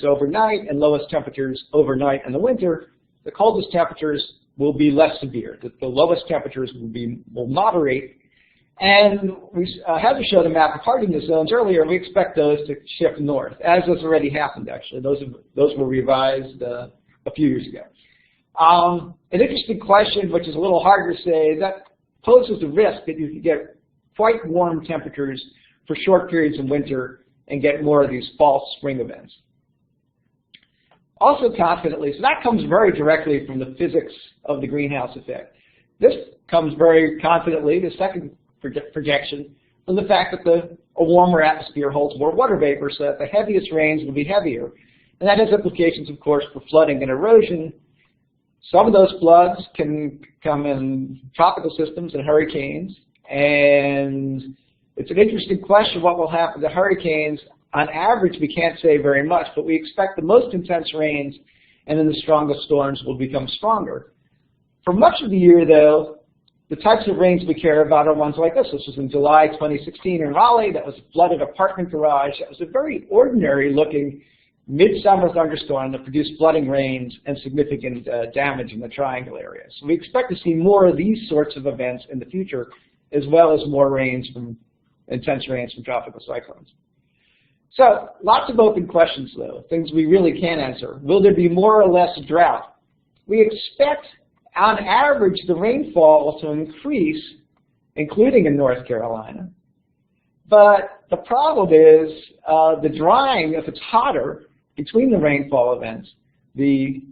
D: overnight and lowest temperatures overnight in the winter, the coldest temperatures will be less severe. That the lowest temperatures will moderate. And we had to show the map of hardiness zones earlier. We expect those to shift north, as has already happened, actually. Those were revised a few years ago. An interesting question, which is a little harder to say, that poses the risk that you could get quite warm temperatures for short periods in winter and get more of these false spring events. Also confidently, so that comes very directly from the physics of the greenhouse effect. This comes very confidently, the second projection, from the fact that a warmer atmosphere holds more water vapor, so that the heaviest rains will be heavier. And that has implications, of course, for flooding and erosion. Some of those floods can come in tropical systems and hurricanes, and it's an interesting question what will happen to hurricanes. On average, we can't say very much, but we expect the most intense rains and then the strongest storms will become stronger. For much of the year, though, the types of rains we care about are ones like this. This was in July 2016 in Raleigh. That was a flooded apartment garage. That was a very ordinary-looking midsummer thunderstorm that produced flooding rains and significant damage in the triangle area. So we expect to see more of these sorts of events in the future, as well as more rains from intense rains from tropical cyclones. So lots of open questions, though, things we really can't answer. Will there be more or less drought? We expect, on average, the rainfall to increase, including in North Carolina. But the problem is the drying, if it's hotter, between the rainfall events, the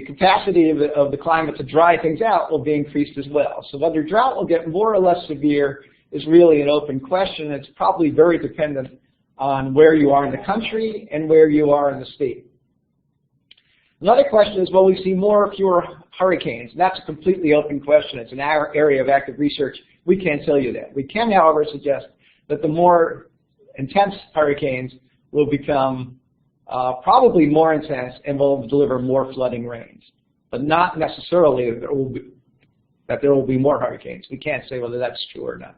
D: capacity of the climate to dry things out will be increased as well. So whether drought will get more or less severe is really an open question. It's probably very dependent on where you are in the country and where you are in the state. Another question is, will we see more or fewer hurricanes? And that's a completely open question. It's an area of active research. We can't tell you that. We can, however, suggest that the more intense hurricanes will become probably more intense and will deliver more flooding rains, but not necessarily that there will be more hurricanes. We can't say whether that's true or not.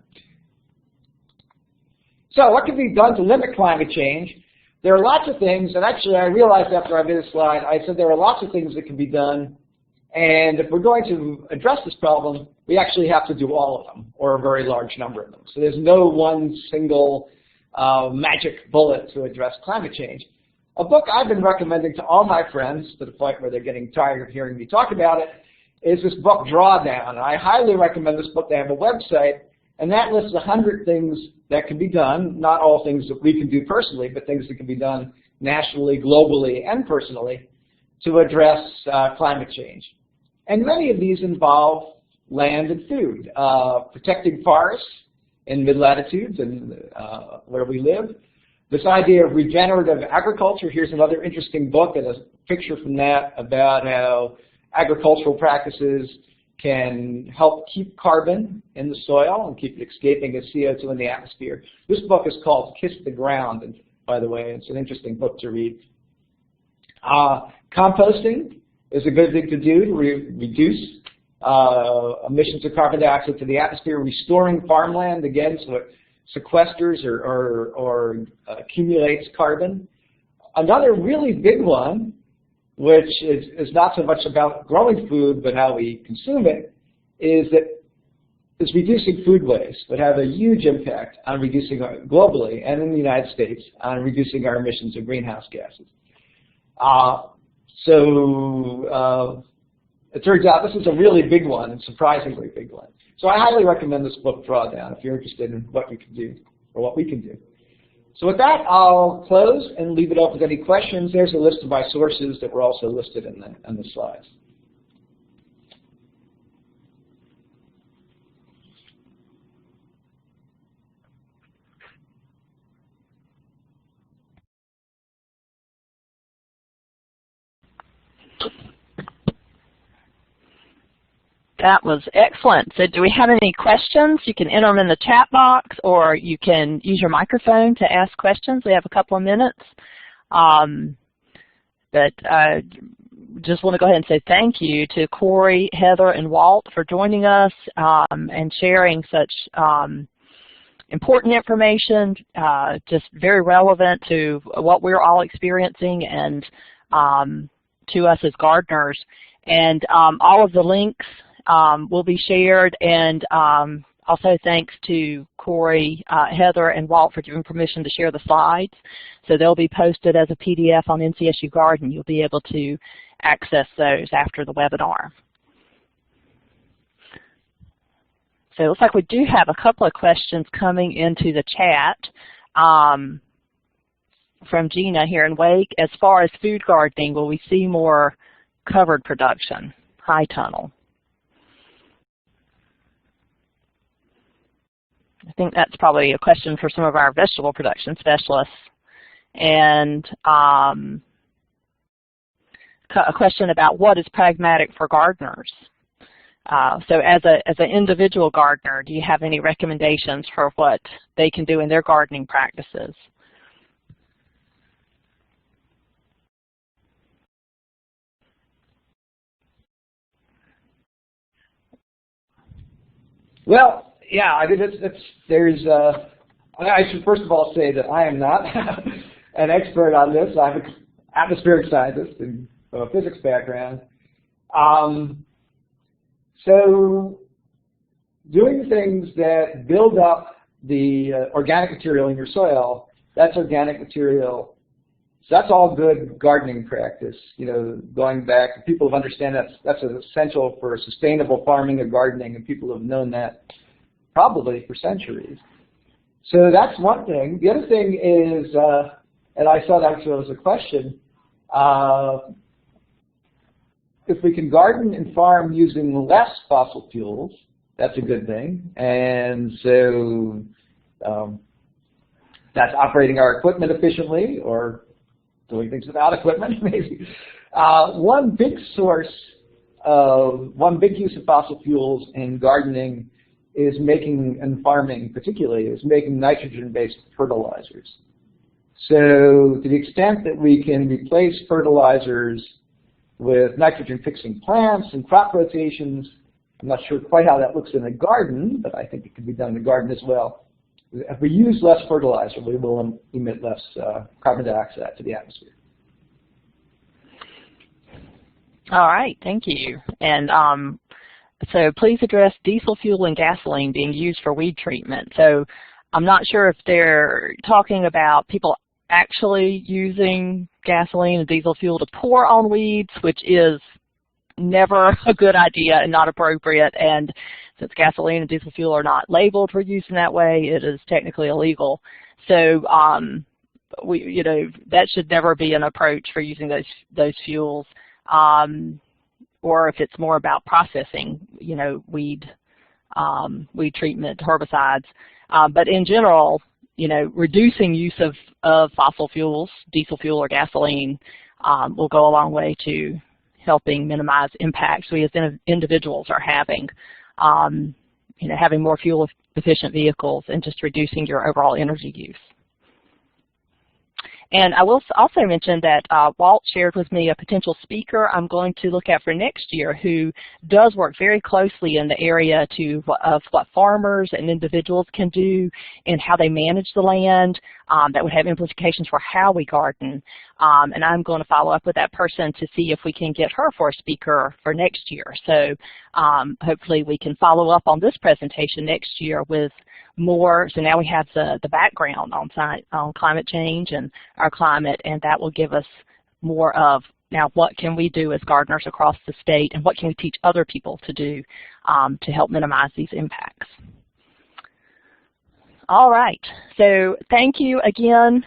D: So what can be done to limit climate change? There are lots of things, and actually I realized after I made this slide, I said there are lots of things that can be done, and if we're going to address this problem, we actually have to do all of them, or a very large number of them. So there's no one single magic bullet to address climate change. A book I've been recommending to all my friends, to the point where they're getting tired of hearing me talk about it, is this book, Drawdown. I highly recommend this book. They have a website, and that lists 100 things that can be done, not all things that we can do personally, but things that can be done nationally, globally, and personally to address climate change. And many of these involve land and food, protecting forests in mid-latitudes and where we live. This idea of regenerative agriculture, here's another interesting book and a picture from that about how agricultural practices can help keep carbon in the soil and keep it escaping as CO2 in the atmosphere. This book is called Kiss the Ground, and by the way, it's an interesting book to read. Composting is a good thing to do to reduce emissions of carbon dioxide to the atmosphere. Restoring farmland, again, so it sequesters or accumulates carbon. Another really big one, which is not so much about growing food, but how we consume it, is reducing food waste, would have a huge impact on reducing, globally and in the United States, on reducing our emissions of greenhouse gases. It turns out this is a really big one, and surprisingly big one. So I highly recommend this book, Drawdown, if you're interested in what we can do, or what we can do. So with that, I'll close and leave it open to any questions. There's a list of my sources that were also listed in the slides.
A: That was excellent. So do we have any questions? You can enter them in the chat box, or you can use your microphone to ask questions. We have a couple of minutes. Just want to go ahead and say thank you to Corey, Heather, and Walt for joining us and sharing such important information, just very relevant to what we're all experiencing and to us as gardeners. And all of the links will be shared, and also thanks to Corey, Heather, and Walt for giving permission to share the slides. So they'll be posted as a PDF on NCSU Garden. You'll be able to access those after the webinar. So it looks like we do have a couple of questions coming into the chat from Gina here in Wake. As far as food gardening, will we see more covered production, high tunnel? I think that's probably a question for some of our vegetable production specialists. And a question about what is pragmatic for gardeners. So as an individual gardener, do you have any recommendations for what they can do in their gardening practices?
D: Well, yeah, I mean, I should first of all say that I am not an expert on this. I'm an atmospheric scientist and a physics background. So doing things that build up the organic material in your soil, that's organic material. So that's all good gardening practice. You know, going back, people have understand that's essential for sustainable farming or gardening, and people have known that probably for centuries. So that's one thing. The other thing is, and I saw that actually as a question, if we can garden and farm using less fossil fuels, that's a good thing. And so that's operating our equipment efficiently or doing things without equipment, maybe. One big use of fossil fuels in gardening is making, and farming particularly, is making nitrogen-based fertilizers. So to the extent that we can replace fertilizers with nitrogen-fixing plants and crop rotations, I'm not sure quite how that looks in a garden, but I think it can be done in the garden as well. If we use less fertilizer, we will emit less carbon dioxide to the atmosphere.
A: All right, thank you. And so please address diesel fuel and gasoline being used for weed treatment. So I'm not sure if they're talking about people actually using gasoline and diesel fuel to pour on weeds, which is never a good idea and not appropriate. And since gasoline and diesel fuel are not labeled for use in that way, it is technically illegal. So that should never be an approach for using those fuels. Or if it's more about processing, weed treatment, herbicides. But in general, reducing use of fossil fuels, diesel fuel or gasoline, will go a long way to helping minimize impacts we as individuals are having. Having more fuel efficient vehicles and just reducing your overall energy use. And I will also mention that Walt shared with me a potential speaker I'm going to look at for next year who does work very closely in the area of what farmers and individuals can do and how they manage the land that would have implications for how we garden. And I'm going to follow up with that person to see if we can get her for a speaker for next year. So hopefully we can follow up on this presentation next year with more. So now we have the background on climate change and our climate, and that will give us more of now what can we do as gardeners across the state and what can we teach other people to do to help minimize these impacts. All right, so thank you again,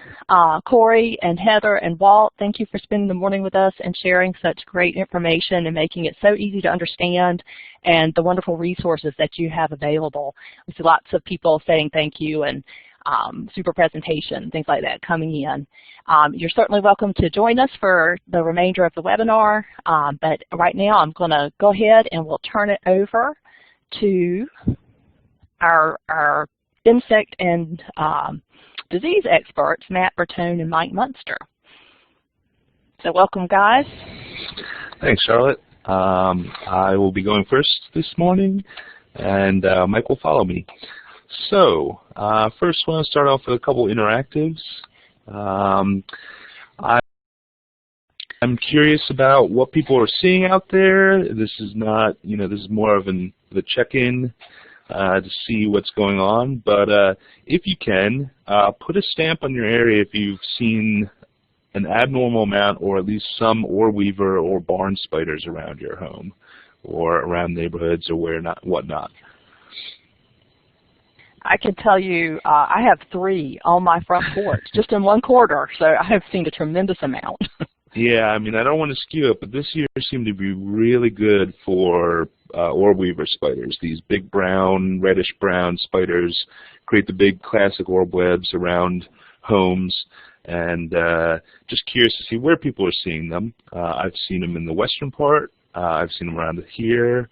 A: Corey and Heather and Walt. Thank you for spending the morning with us and sharing such great information and making it so easy to understand and the wonderful resources that you have available. We see lots of people saying thank you and super presentation, things like that coming in. You're certainly welcome to join us for the remainder of the webinar, but right now I'm going to go ahead and we'll turn it over to our insect and disease experts, Matt Bertone and Mike Munster. So welcome, guys.
E: Thanks, Charlotte. I will be going first this morning, and Mike will follow me. So first I want to start off with a couple interactives. I'm curious about what people are seeing out there. This is not, this is more of the check-in to see what's going on. But if you can, put a stamp on your area if you've seen an abnormal amount or at least some orb weaver or barn spiders around your home or around neighborhoods or whatnot.
A: I can tell you I have 3 on my front porch, just in one quarter, so I have seen a tremendous amount.
E: Yeah, I mean, I don't want to skew it, but this year seemed to be really good for orb weaver spiders. These big brown, reddish-brown spiders create the big classic orb webs around homes. And just curious to see where people are seeing them. I've seen them in the western part. I've seen them around here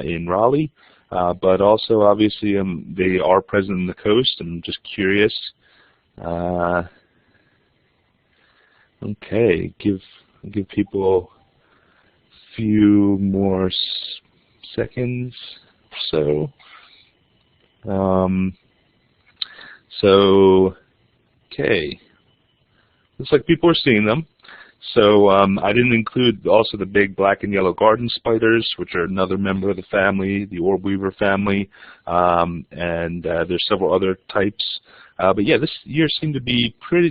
E: in Raleigh. But also, obviously, they are present on the coast. I'm just curious. Okay, give people a few more seconds or so. Okay, looks like people are seeing them. So I didn't include also the big black and yellow garden spiders, which are another member of the family, the orb weaver family, and there's several other types. But yeah, this year they seem to be pretty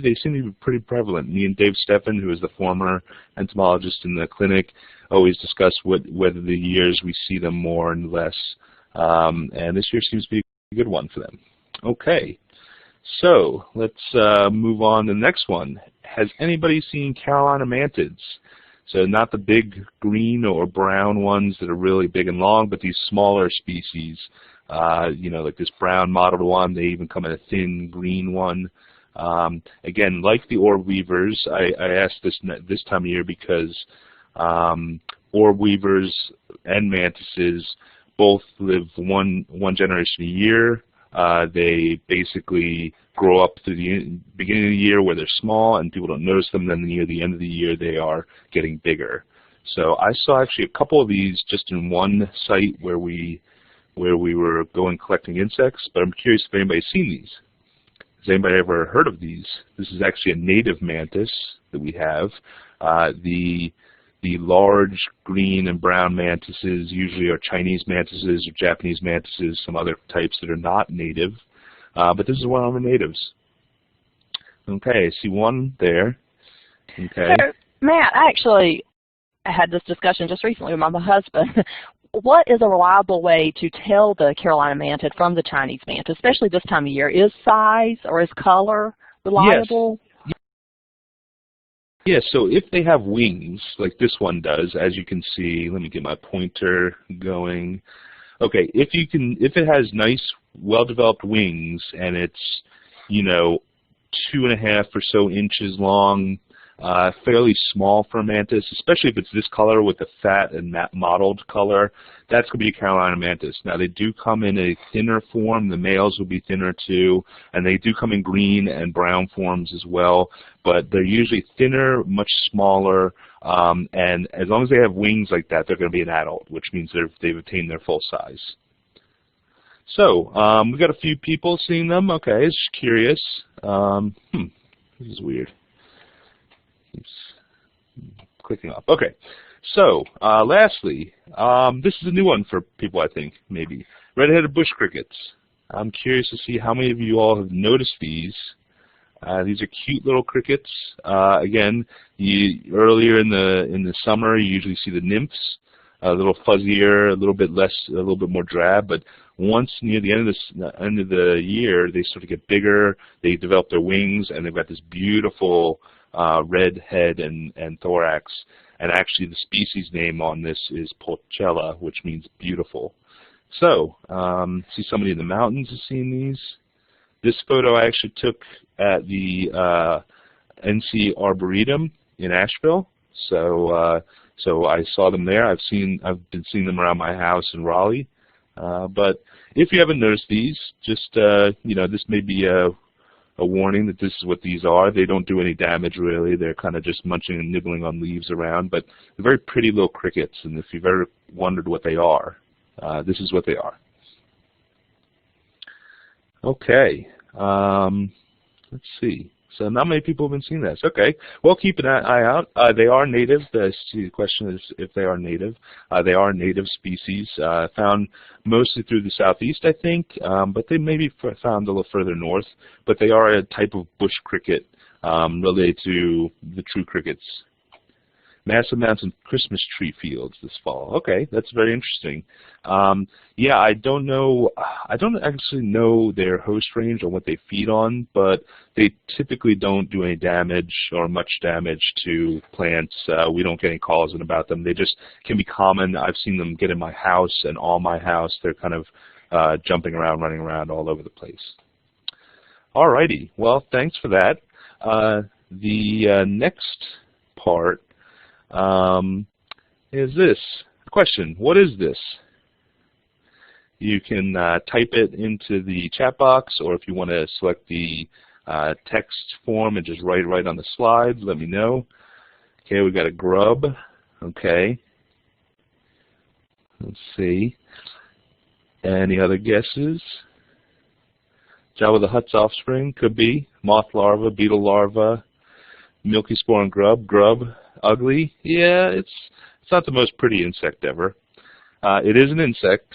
E: prevalent. Me and Dave Steffen, who is the former entomologist in the clinic, always discuss whether the years we see them more and less. And this year seems to be a good one for them. Okay. So let's move on to the next one. Has anybody seen Carolina Mantids? So not the big green or brown ones that are really big and long, but these smaller species. You know, like this brown mottled one. They even come in a thin green one. Again, like the orb weavers, I asked this time of year because orb weavers and mantises both live one generation a year. They basically grow up through the beginning of the year where they're small and people don't notice them. Then near the end of the year, they are getting bigger. So I saw actually a couple of these just in one site where we were going collecting insects. But I'm curious if anybody's seen these. Has anybody ever heard of these? This is actually a native mantis that we have. The large green and brown mantises usually are Chinese mantises or Japanese mantises, some other types that are not native. But this is one of the natives. Okay, I see one there. Okay.
A: So, Matt, I had this discussion just recently with my husband. What is a reliable way to tell the Carolina mantid from the Chinese mantis, especially this time of year? Is size or is color reliable?
E: Yes. Yeah, so if they have wings, like this one does, as you can see, let me get my pointer going. Okay, if it has nice, well-developed wings and it's, you know, 2.5 or so inches long, fairly small for a mantis, especially if it's this color with the fat and mottled color, that's going to be a Carolina mantis. Now, they do come in a thinner form. The males will be thinner too, and they do come in green and brown forms as well, but they're usually thinner, much smaller, and as long as they have wings like that, they're going to be an adult, which means they've attained their full size. So, we've got a few people seeing them. Okay, just curious. This is weird. Keeps clicking off. Okay, so lastly, this is a new one for people, I think, maybe. Red-headed bush crickets. I'm curious to see how many of you all have noticed these. These are cute little crickets. Again, earlier in the summer, you usually see the nymphs, a little fuzzier, a little bit more drab. But once near the end of the year, they sort of get bigger. They develop their wings, and they've got this beautiful red head and thorax. And actually, the species name on this is Porcella, which means beautiful. So, see somebody in the mountains has seen these. This photo I actually took at the NC Arboretum in Asheville. So I saw them there. I've been seeing them around my house in Raleigh. But if you haven't noticed these, just you know, this may be a warning that this is what these are. They don't do any damage really. They're kind of just munching and nibbling on leaves around. But they're very pretty little crickets. And if you've ever wondered what they are, this is what they are. Okay. Let's see. So not many people have been seeing this. Okay. Well, keep an eye out. They are native. The question is if they are native. They are native species, found mostly through the southeast, I think, but they may be found a little further north. But they are a type of bush cricket related to the true crickets. Massive amounts in Christmas tree fields this fall. Okay, that's very interesting. Yeah, I don't actually know their host range or what they feed on, but they typically don't do any damage or much damage to plants. We don't get any calls in about them. They just can be common. I've seen them get in my house and on my house. They're kind of jumping around, running around all over the place. Alrighty, well, thanks for that. The next part is this question: what is this? You can type it into the chat box, or if you want to select the text form and just write right on the slide, let me know. Okay, we got a grub. Okay. Let's see. Any other guesses? Jabba the Hutt's offspring? Could be. Moth larva, beetle larva, milky spore and grub. Grub. Ugly? Yeah, it's not the most pretty insect ever. It is an insect.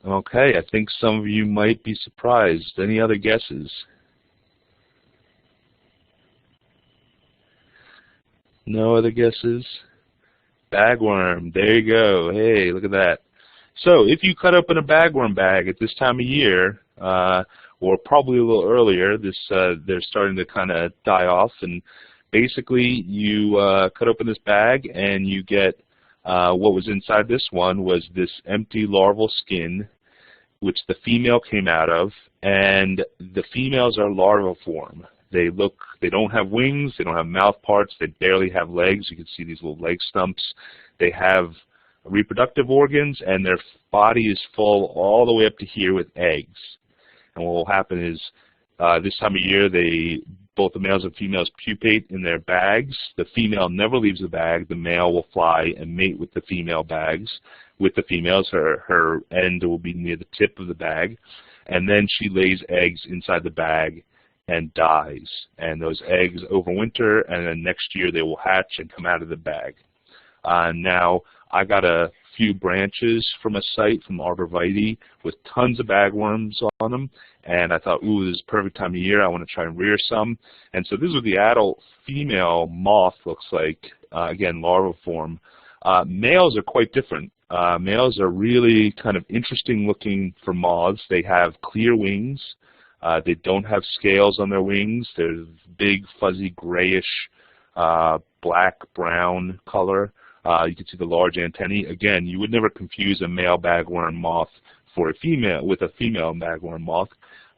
E: Okay, I think some of you might be surprised. Any other guesses? No other guesses? Bagworm. There you go. Hey, look at that. So if you cut open a bagworm bag at this time of year, or probably a little earlier, they're starting to kind of die off, and basically you cut open this bag and you get what was inside this one was this empty larval skin, which the female came out of, and the females are larviform. They don't have wings, they don't have mouth parts, they barely have legs. You can see these little leg stumps. They have reproductive organs, and their body is full all the way up to here with eggs. And what will happen is this time of year, both the males and females pupate in their bags. The female never leaves the bag. The male will fly and mate with the female bags. With the females, her end will be near the tip of the bag, and then she lays eggs inside the bag and dies. And those eggs overwinter, and then next year they will hatch and come out of the bag. Now, I got a few branches from a site from Arborvitae with tons of bagworms on them, and I thought, ooh, this is the perfect time of year. I want to try and rear some. And so this is what the adult female moth looks like, again, larviform. Males are quite different. Males are really kind of interesting looking for moths. They have clear wings. They don't have scales on their wings. They're big, fuzzy, grayish, black-brown color. You can see the large antennae. Again, you would never confuse a male bagworm moth for a female with a female bagworm moth,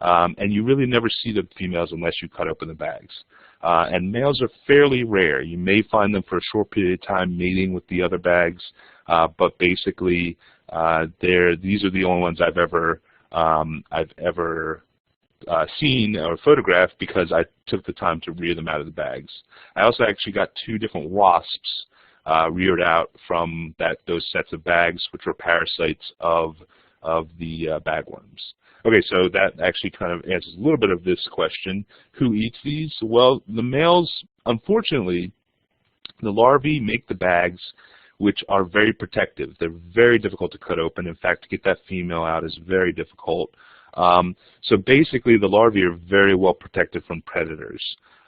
E: and you really never see the females unless you cut open the bags. And males are fairly rare. You may find them for a short period of time mating with the other bags, but basically, these are the only ones I've ever seen or photographed because I took the time to rear them out of the bags. I also actually got 2 different wasps reared out from those sets of bags, which were parasites of the bagworms. Okay, so that actually kind of answers a little bit of this question. Who eats these? Well, the males, unfortunately, the larvae make the bags, which are very protective. They're very difficult to cut open. In fact, to get that female out is very difficult. So basically, the larvae are very well protected from predators.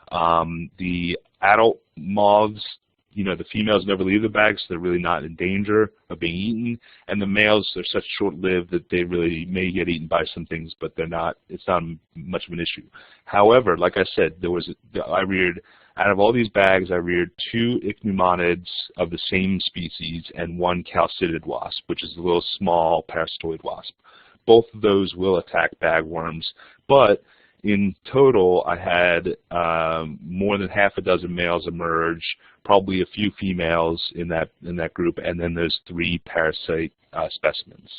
E: The adult moths, the females never leave the bag, so they're really not in danger of being eaten. And the males are such short-lived that they really may get eaten by some things, but it's not much of an issue. However, like I said, out of all these bags, I reared 2 ichneumonids of the same species and 1 chalcidid wasp, which is a little small parasitoid wasp. Both of those will attack bagworms, but in total, I had more than half a dozen males emerge, probably a few females in that group, and then there's 3 parasite specimens.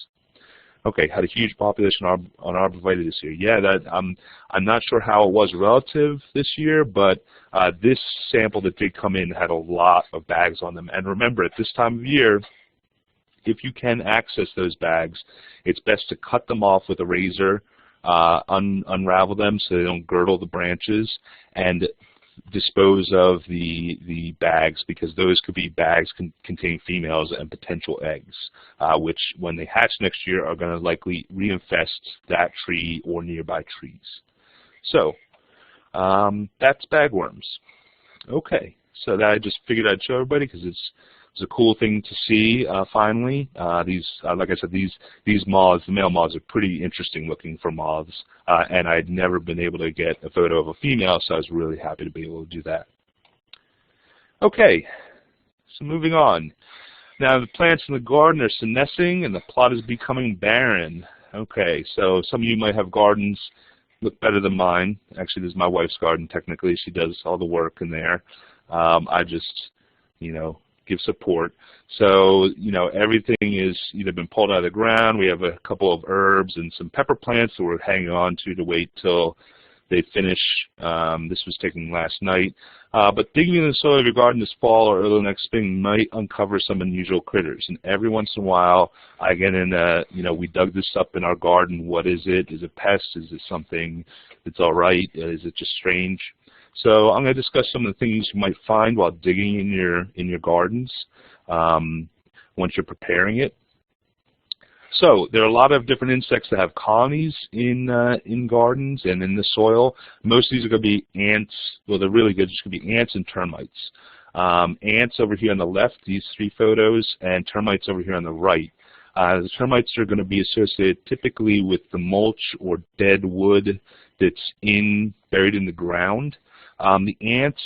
E: Okay, had a huge population on Arborvitae this year. Yeah, I'm not sure how it was relative this year, but this sample that did come in had a lot of bags on them. And remember, at this time of year, if you can access those bags, it's best to cut them off with a razor, unravel them so they don't girdle the branches, and dispose of the bags, because those could be bags containing females and potential eggs, which when they hatch next year are going to likely reinfest that tree or nearby trees. So that's bagworms. Okay, so that I just figured I'd show everybody because it's a cool thing to see finally. These, like I said, these moths, the male moths, are pretty interesting looking for moths, and I'd never been able to get a photo of a female, so I was really happy to be able to do that. Okay, so moving on. Now the plants in the garden are senescing and the plot is becoming barren. Okay, so some of you might have gardens look better than mine. Actually, this is my wife's garden technically. She does all the work in there. I just, give support. So, everything is either been pulled out of the ground. We have a couple of herbs and some pepper plants that we're hanging on to wait till they finish. This was taken last night. But digging in the soil of your garden this fall or early next spring might uncover some unusual critters. And every once in a while, I get in we dug this up in our garden. What is it? Is it pest? Is it something that's all right? Is it just strange? So I'm going to discuss some of the things you might find while digging in your gardens once you're preparing it. So there are a lot of different insects that have colonies in gardens and in the soil. Most of these are going to be ants. Well, they're really good. It's going to be ants and termites. Ants over here on the left, these three photos, and termites over here on the right. The termites are going to be associated typically with the mulch or dead wood that's buried in the ground. The ants,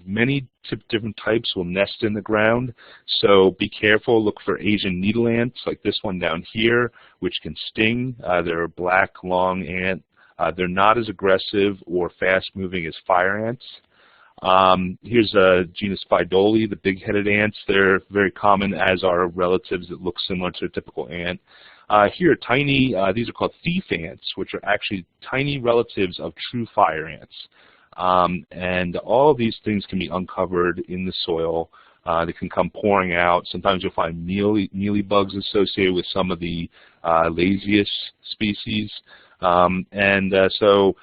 E: many different types, will nest in the ground, so be careful. Look for Asian needle ants like this one down here, which can sting. They're a black, long ant. They're not as aggressive or fast-moving as fire ants. Here's a genus Phaidole, the big-headed ants. They're very common, as are relatives that look similar to a typical ant. Here are tiny, these are called thief ants, which are actually tiny relatives of true fire ants. And all of these things can be uncovered in the soil. They can come pouring out. Sometimes you'll find mealy bugs associated with some of the laziest species. So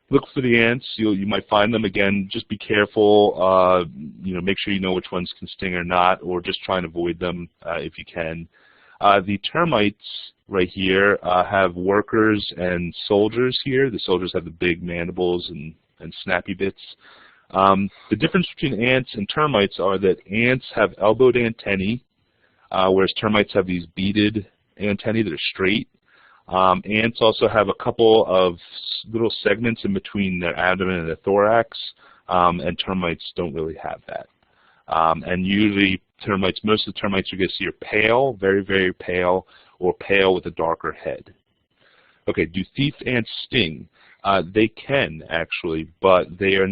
E: look for the ants. You might find them. Again, just be careful. Make sure you know which ones can sting or not, or just try and avoid them if you can. The termites right here have workers and soldiers here. The soldiers have the big mandibles and snappy bits. The difference between ants and termites are that ants have elbowed antennae, whereas termites have these beaded antennae that are straight. Ants also have a couple of little segments in between their abdomen and their thorax, and termites don't really have that. And usually most of the termites you're going to see are pale, very, very pale, or pale with a darker head. Okay, do thief ants sting? They can actually, but they're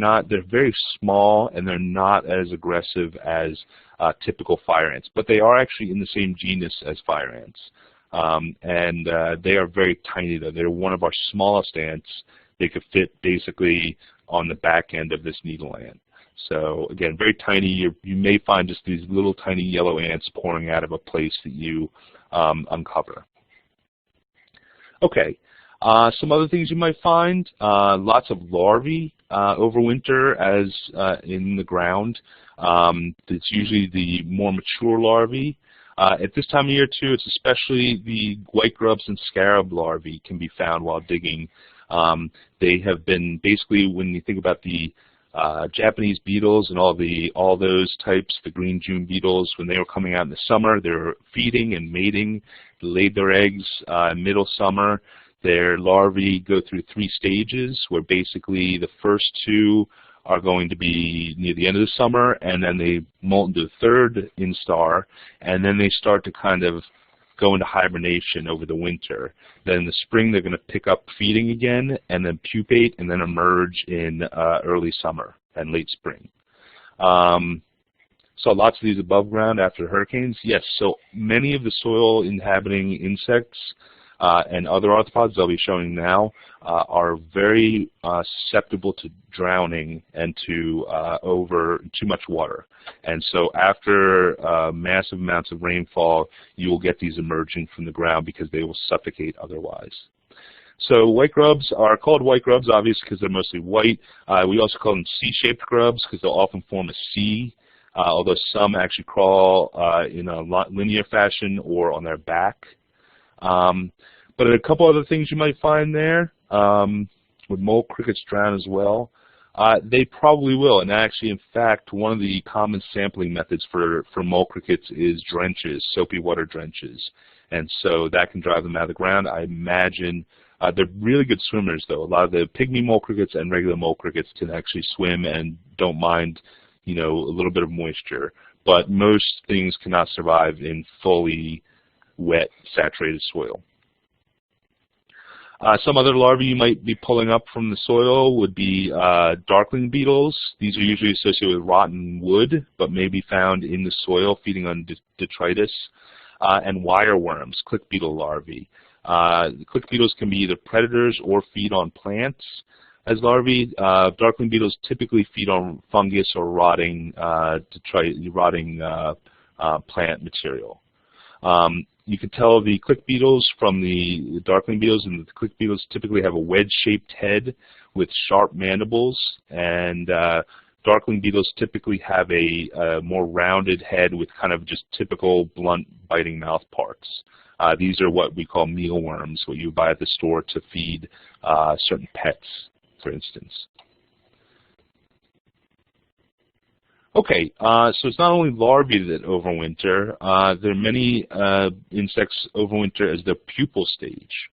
E: very small and they're not as aggressive as typical fire ants. But they are actually in the same genus as fire ants. They are very tiny though. They're one of our smallest ants. They could fit basically on the back end of this needle ant. So again, very tiny. You may find just these little tiny yellow ants pouring out of a place that you uncover. Okay. Some other things you might find, lots of larvae overwinter as in the ground. It's usually the more mature larvae. At this time of year too, it's especially the white grubs and scarab larvae can be found while digging. They have been basically, when you think about the Japanese beetles and all those types, the green June beetles, when they were coming out in the summer, they were feeding and mating, laid their eggs middle summer. Their larvae go through 3 stages, where basically the first 2 are going to be near the end of the summer, and then they molt into the 3rd instar, and then they start to kind of go into hibernation over the winter. Then in the spring they're going to pick up feeding again, and then pupate, and then emerge in early summer and late spring. So lots of these above ground after hurricanes. Yes, so many of the soil inhabiting insects and other arthropods I'll be showing now are very susceptible to drowning and to too much water. And so after massive amounts of rainfall, you will get these emerging from the ground because they will suffocate otherwise. So white grubs are called white grubs, obviously, because they're mostly white. We also call them C-shaped grubs because they'll often form a C, although some actually crawl in a linear fashion or on their back. But a couple other things you might find there. Would mole crickets drown as well? They probably will, and actually, in fact, one of the common sampling methods for mole crickets is drenches, soapy water drenches, and so that can drive them out of the ground. I imagine they're really good swimmers, though. A lot of the pygmy mole crickets and regular mole crickets can actually swim and don't mind, a little bit of moisture, but most things cannot survive in fully wet, saturated soil. Some other larvae you might be pulling up from the soil would be darkling beetles. These are usually associated with rotten wood, but may be found in the soil feeding on detritus. And wireworms, click beetle larvae. Click beetles can be either predators or feed on plants as larvae. Darkling beetles typically feed on fungus or rotting plant material. You can tell the click beetles from the darkling beetles, and the click beetles typically have a wedge-shaped head with sharp mandibles, and darkling beetles typically have a more rounded head with kind of just typical blunt biting mouth parts. These are what we call mealworms, what you buy at the store to feed certain pets, for instance. Okay, so it's not only larvae that overwinter. There are many insects overwinter as their pupal stage.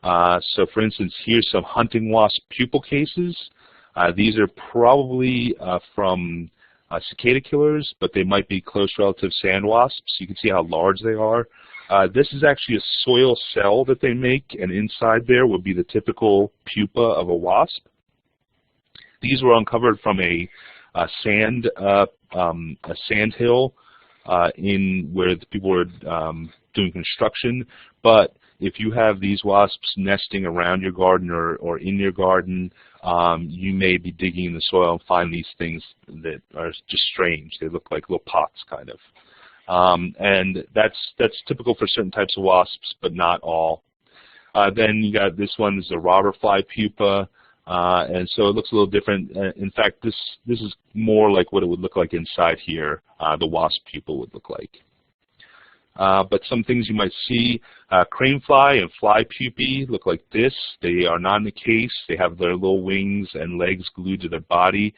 E: So for instance, here's some hunting wasp pupal cases. These are probably from cicada killers, but they might be close relative sand wasps. You can see how large they are. This is actually a soil cell that they make, and inside there would be the typical pupa of a wasp. These were uncovered from a sand hill in where the people were doing construction. But if you have these wasps nesting around your garden or in your garden, you may be digging in the soil and find these things that are just strange. They look like little pots, kind of. And that's typical for certain types of wasps, but not all. Then you got this one, this is a robber fly pupa. And so it looks a little different. In fact, this is more like what it would look like inside here, the wasp pupa would look like. But some things you might see, crane fly and fly pupae look like this. They are not in a case. They have their little wings and legs glued to their body.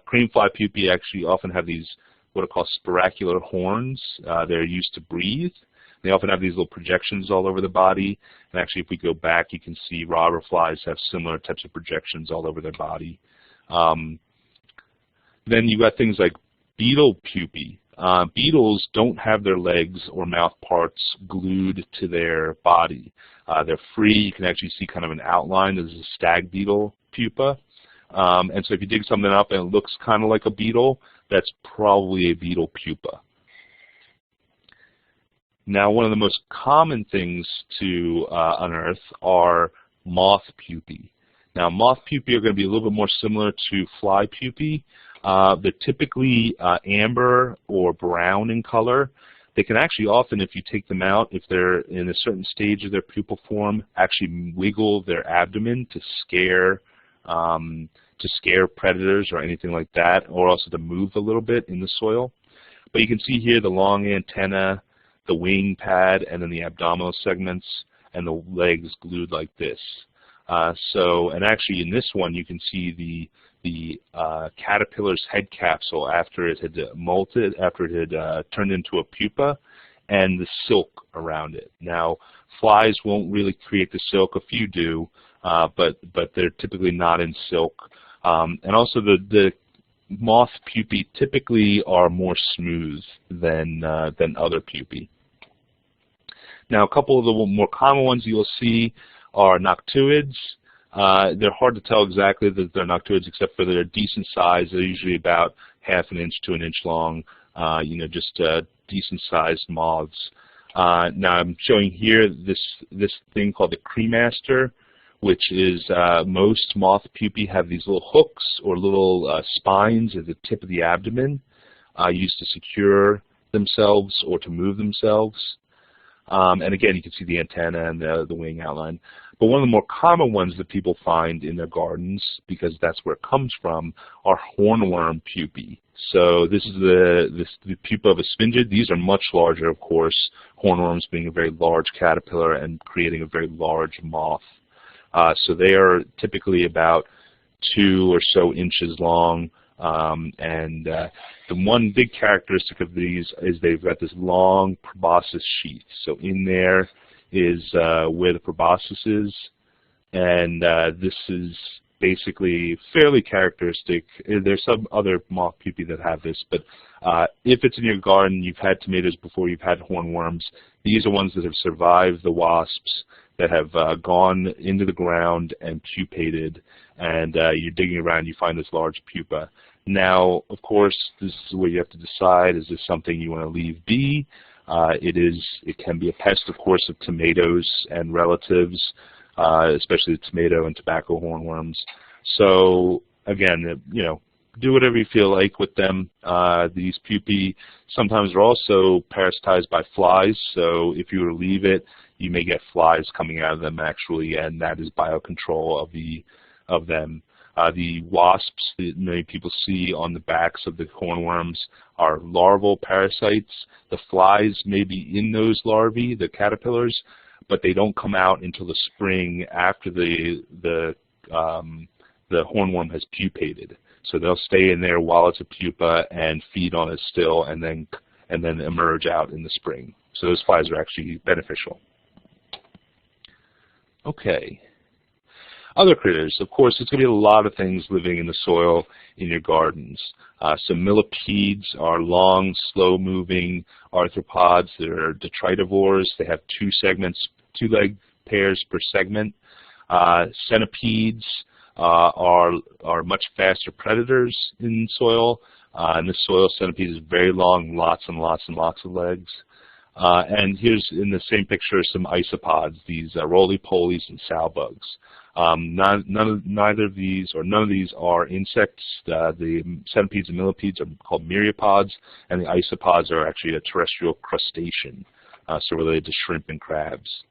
E: Crane fly pupae actually often have these what are called spiracular horns. They're used to breathe. They often have these little projections all over the body. And actually, if we go back, you can see robber flies have similar types of projections all over their body. Then you got things like beetle pupae. Beetles don't have their legs or mouth parts glued to their body. They're free. You can actually see kind of an outline. This is a stag beetle pupa. And so if you dig something up and it looks kind of like a beetle, that's probably a beetle pupa. Now, one of the most common things to unearth are moth pupae. Now, moth pupae are going to be a little bit more similar to fly pupae. They're typically amber or brown in color. They can actually often, if you take them out, if they're in a certain stage of their pupal form, actually wiggle their abdomen to scare predators or anything like that, or also to move a little bit in the soil. But you can see here the long antenna, the wing pad, and then the abdominal segments, and the legs glued like this. And actually in this one you can see the caterpillar's head capsule after it had molted, after it had turned into a pupa, and the silk around it. Now, flies won't really create the silk. A few do, but they're typically not in silk. And also the moth pupae typically are more smooth than other pupae. Now, a couple of the more common ones you'll see are noctuids. They're hard to tell exactly that they're noctuids, except for their decent size. They're usually about ½ an inch to an inch long, just decent-sized moths. Now, I'm showing here this thing called the cremaster, which is most moth pupae have these little hooks or little spines at the tip of the abdomen used to secure themselves or to move themselves. And again, you can see the antenna and the wing outline. But one of the more common ones that people find in their gardens, because that's where it comes from, are hornworm pupae. So this is the pupa of a sphinxid. These are much larger, of course, hornworms being a very large caterpillar and creating a very large moth. So they are typically about 2 or so inches long. The one big characteristic of these is they've got this long proboscis sheath. So in there is where the proboscis is, and this is basically fairly characteristic. There's some other moth pupae that have this, but if it's in your garden, you've had tomatoes before, you've had hornworms, these are ones that have survived the wasps, that have gone into the ground and pupated, and you're digging around, you find this large pupa. Now, of course, this is where you have to decide, is this something you want to leave be? It can be a pest, of course, of tomatoes and relatives, especially the tomato and tobacco hornworms. So again, do whatever you feel like with them. These pupae sometimes are also parasitized by flies, so if you were to leave it, you may get flies coming out of them actually, and that is biocontrol of them. The wasps that many people see on the backs of the hornworms are larval parasites. The flies may be in those larvae, the caterpillars, but they don't come out until the spring after the hornworm has pupated. So they'll stay in there while it's a pupa and feed on it still, and then emerge out in the spring. So those flies are actually beneficial. Okay. Other critters, of course, it's going to be a lot of things living in the soil in your gardens. So millipedes are long, slow-moving arthropods. They're detritivores. They have 2-leg pairs per segment. Centipedes are much faster predators in soil. And this soil centipede is very long, lots and lots and lots of legs. And here's in the same picture some isopods, these roly-polies and sow-bugs. None of these are insects. The centipedes and millipedes are called myriapods, and the isopods are actually a terrestrial crustacean, so related to shrimp and crabs.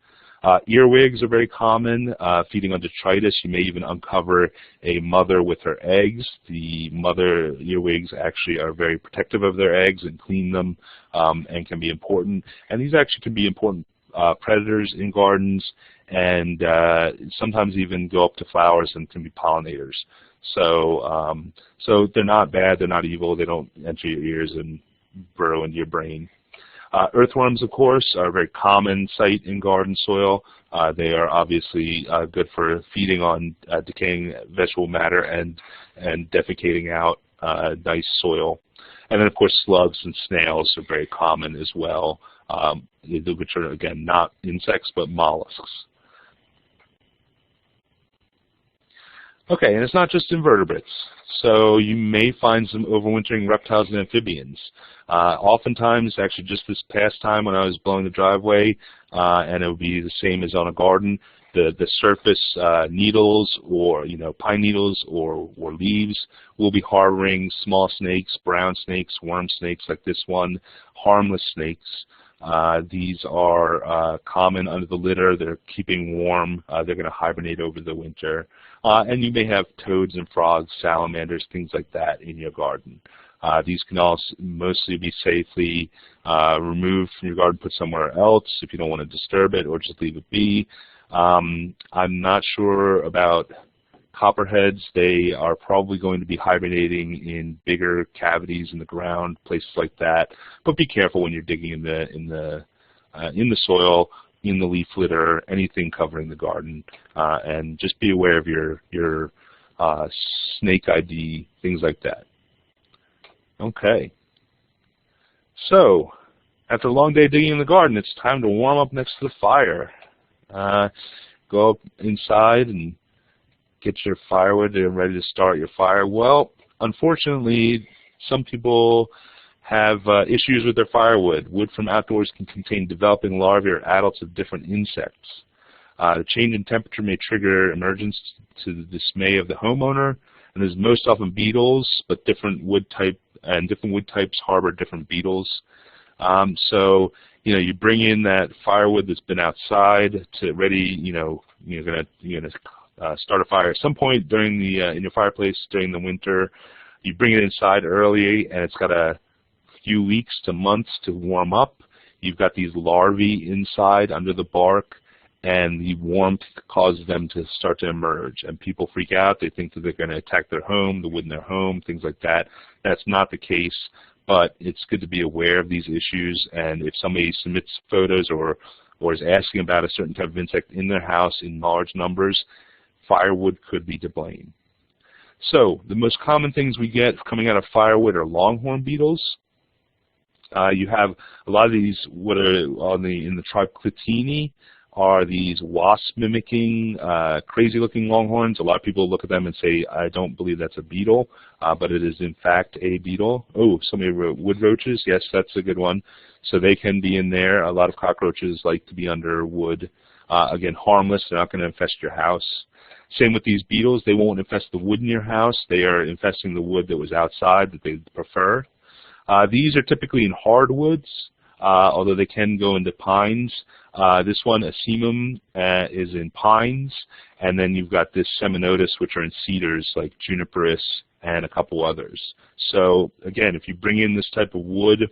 E: Earwigs are very common. Feeding on detritus, you may even uncover a mother with her eggs. The mother earwigs actually are very protective of their eggs and clean them, and can be important. And these actually can be important predators in gardens, and sometimes even go up to flowers and can be pollinators. So, so they're not bad, they're not evil, they don't enter your ears and burrow into your brain. Earthworms, of course, are a very common sight in garden soil. They are obviously good for feeding on decaying vegetable matter and defecating out nice soil. And then, of course, slugs and snails are very common as well, which are, again, not insects but mollusks. Okay, and it's not just invertebrates. So you may find some overwintering reptiles and amphibians. Oftentimes, actually just this past time when I was blowing the driveway, and it would be the same as on a garden, the surface needles or pine needles or leaves will be harboring small snakes, brown snakes, worm snakes like this one, harmless snakes. These are common under the litter. They're keeping warm. They're going to hibernate over the winter. And you may have toads and frogs, salamanders, things like that in your garden. These can also mostly be safely removed from your garden, put somewhere else if you don't want to disturb it, or just leave it be. I'm not sure about copperheads. They are probably going to be hibernating in bigger cavities in the ground, places like that. But be careful when you're digging in the soil, in the leaf litter, anything covering the garden, and just be aware of your snake ID, things like that. Okay. So, after a long day digging in the garden, it's time to warm up next to the fire. Go up inside and get your firewood and ready to start your fire. Well, unfortunately, some people have issues with their firewood. Wood from outdoors can contain developing larvae or adults of different insects. The change in temperature may trigger emergence to the dismay of the homeowner, and there's most often beetles, but different wood types harbor different beetles. So, you bring in that firewood that's been outside to ready. You're gonna start a fire at some point during the in your fireplace during the winter. You bring it inside early, and it's got a few weeks to months to warm up. You've got these larvae inside under the bark, and the warmth causes them to start to emerge, and people freak out. They think that they're going to attack their home, the wood in their home, things like that. That's not the case, but it's good to be aware of these issues, and if somebody submits photos or is asking about a certain type of insect in their house in large numbers, firewood could be to blame. So the most common things we get coming out of firewood are longhorn beetles. You have a lot of these, what are in the tribe Clitini, are these wasp mimicking, crazy looking longhorns. A lot of people look at them and say, I don't believe that's a beetle, but it is in fact a beetle. Oh, somebody wrote wood roaches. Yes, that's a good one. So they can be in there. A lot of cockroaches like to be under wood. Again, harmless. They're not going to infest your house. Same with these beetles. They won't infest the wood in your house. They are infesting the wood that was outside that they prefer. These are typically in hardwoods, although they can go into pines. This one, Asimum, is in pines, and then you've got this Seminotus, which are in cedars like Juniperus and a couple others. So again, if you bring in this type of wood,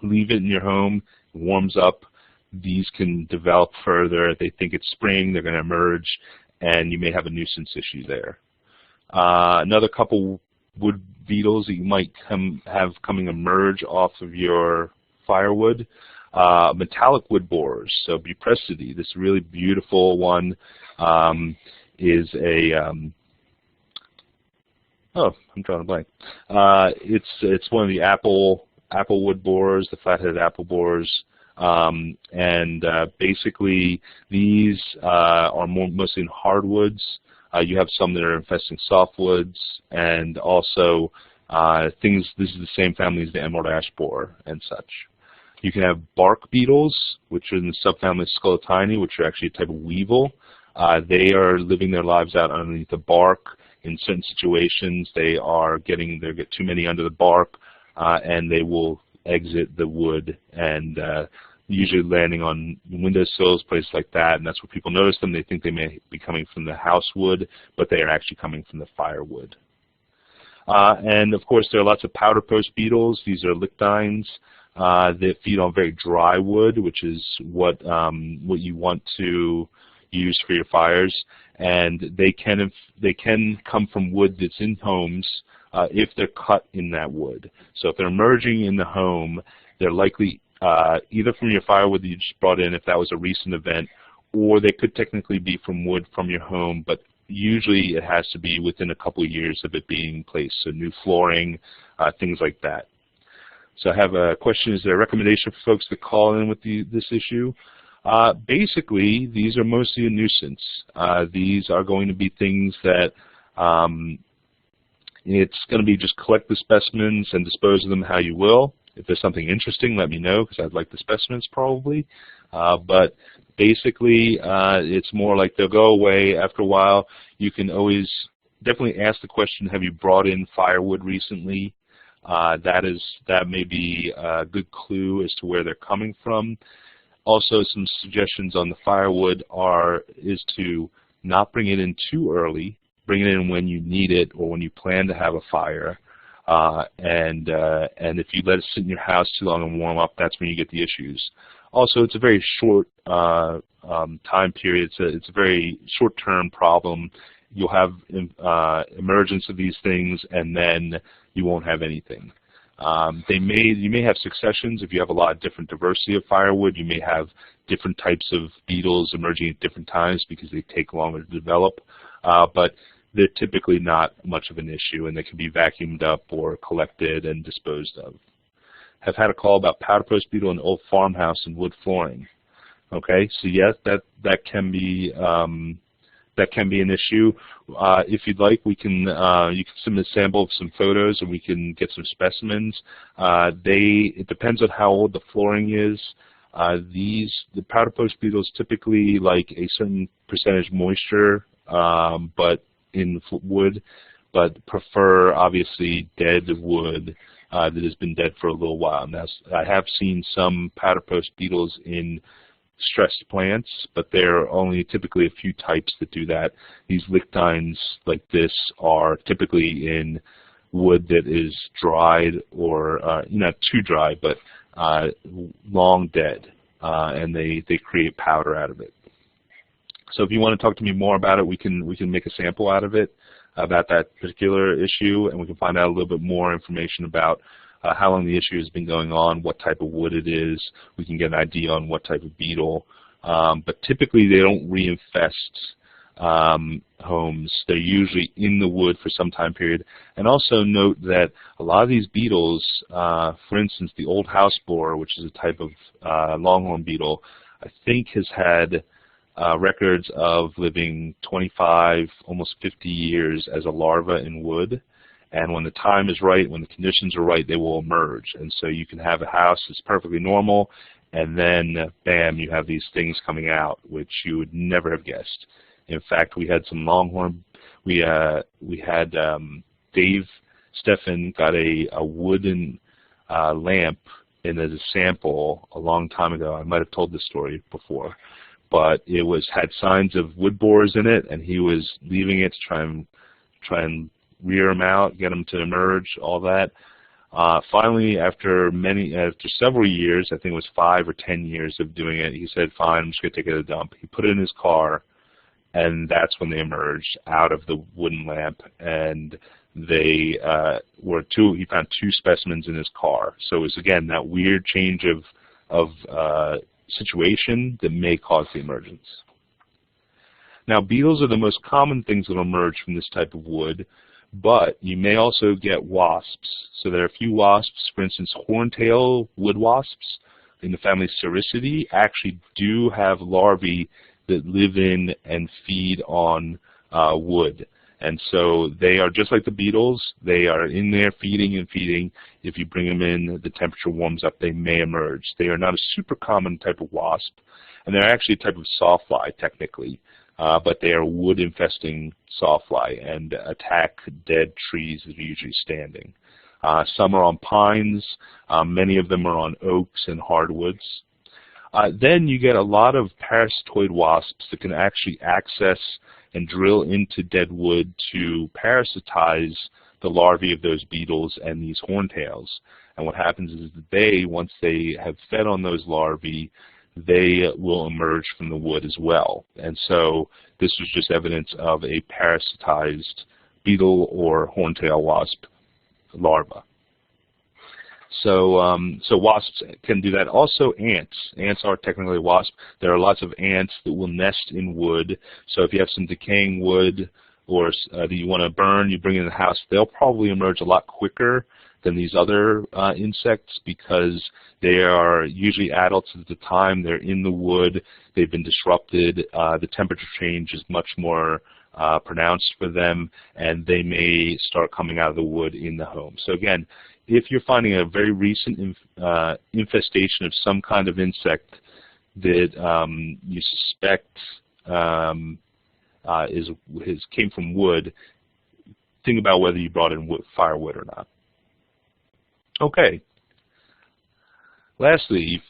E: leave it in your home, it warms up, these can develop further. They think it's spring, they're going to emerge, and you may have a nuisance issue there. Another couple wood beetles that you might have coming emerge off of your firewood. Metallic wood borers, so Buprestidae, this really beautiful one, is a oh, I'm drawing a blank. It's one of the apple wood borers, the flat-headed apple borers, and basically these are mostly in hardwoods. You have some that are infesting softwoods, and also this is the same family as the emerald ash borer and such. You can have bark beetles, which are in the subfamily Scullitini, which are actually a type of weevil. They are living their lives out underneath the bark. In certain situations, they get too many under the bark, and they will exit the wood and usually landing on windowsills, places like that, and that's where people notice them. They think they may be coming from the house wood, but they are actually coming from the firewood. And of course, there are lots of powder post beetles. These are lictines that feed on very dry wood, which is what you want to use for your fires. And they can come from wood that's in homes if they're cut in that wood. So if they're emerging in the home, they're likely either from your firewood that you just brought in, if that was a recent event, or they could technically be from wood from your home, but usually it has to be within a couple of years of it being placed, so new flooring, things like that. So I have a question, is there a recommendation for folks to call in with this issue? Basically, these are mostly a nuisance. These are going to be things that it's going to be just collect the specimens and dispose of them how you will. If there's something interesting, let me know, because I'd like the specimens probably. But basically, it's more like they'll go away after a while. You can always definitely ask the question, have you brought in firewood recently? That may be a good clue as to where they're coming from. Also, some suggestions on the firewood is to not bring it in too early. Bring it in when you need it or when you plan to have a fire. And if you let it sit in your house too long and warm up, that's when you get the issues. Also, it's a very short time period. It's a very short-term problem. You'll have emergence of these things, and then you won't have anything. You may have successions if you have a lot of different diversity of firewood. You may have different types of beetles emerging at different times because they take longer to develop. But they're typically not much of an issue, and they can be vacuumed up or collected and disposed of. Have had a call about powder post beetle in old farmhouse and wood flooring. Okay, so yes, that can be an issue. If you'd like, you can submit a sample of some photos, and we can get some specimens. It depends on how old the flooring is. The powder post beetles typically like a certain percentage moisture, but in wood, but prefer obviously dead wood that has been dead for a little while. Now, I have seen some powder post beetles in stressed plants, but there are only typically a few types that do that. These lictines like this are typically in wood that is dried or not too dry, but long dead, and they create powder out of it. So if you want to talk to me more about it, we can make a sample out of it about that particular issue, and we can find out a little bit more information about how long the issue has been going on, what type of wood it is. We can get an idea on what type of beetle. But typically they don't reinfest homes. They're usually in the wood for some time period. And also note that a lot of these beetles, for instance, the old house borer, which is a type of longhorn beetle, I think has had records of living 25, almost 50 years as a larva in wood. And when the time is right, when the conditions are right, they will emerge. And so you can have a house that's perfectly normal, and then, bam, you have these things coming out, which you would never have guessed. In fact, we had some longhorn. We had Dave Steffen got a wooden lamp in as a sample a long time ago. I might have told this story before, but it had signs of wood borers in it, and he was leaving it to try and rear them out, get them to emerge, all that. Finally, after several years, I think it was 5 or 10 years of doing it, he said, "Fine, I'm just going to take it to the dump." He put it in his car, and that's when they emerged out of the wooden lamp. And they he found 2 specimens in his car. So it was, again, that weird change of situation that may cause the emergence. Now, beetles are the most common things that will emerge from this type of wood, but you may also get wasps. So there are a few wasps, for instance, horntail wood wasps in the family Sericidae actually do have larvae that live in and feed on wood. And so they are just like the beetles. They are in there feeding and feeding. If you bring them in, the temperature warms up, they may emerge. They are not a super common type of wasp, and they're actually a type of sawfly technically. But they are wood-infesting sawfly and attack dead trees that are usually standing. Some are on pines. Many of them are on oaks and hardwoods. Then you get a lot of parasitoid wasps that can actually access and drill into dead wood to parasitize the larvae of those beetles and these horntails. And what happens is that they, once they have fed on those larvae, they will emerge from the wood as well. And so this was just evidence of a parasitized beetle or horntail wasp larva. So wasps can do that. Also ants. Ants are technically a wasp. There are lots of ants that will nest in wood. So if you have some decaying wood or that you want to burn, you bring it in the house, they'll probably emerge a lot quicker than these other insects because they are usually adults at the time. They're in the wood. They've been disrupted. The temperature change is much more pronounced for them, and they may start coming out of the wood in the home. So again, if you're finding a very recent infestation of some kind of insect that you suspect came from wood, think about whether you brought in firewood or not. Okay. Lastly,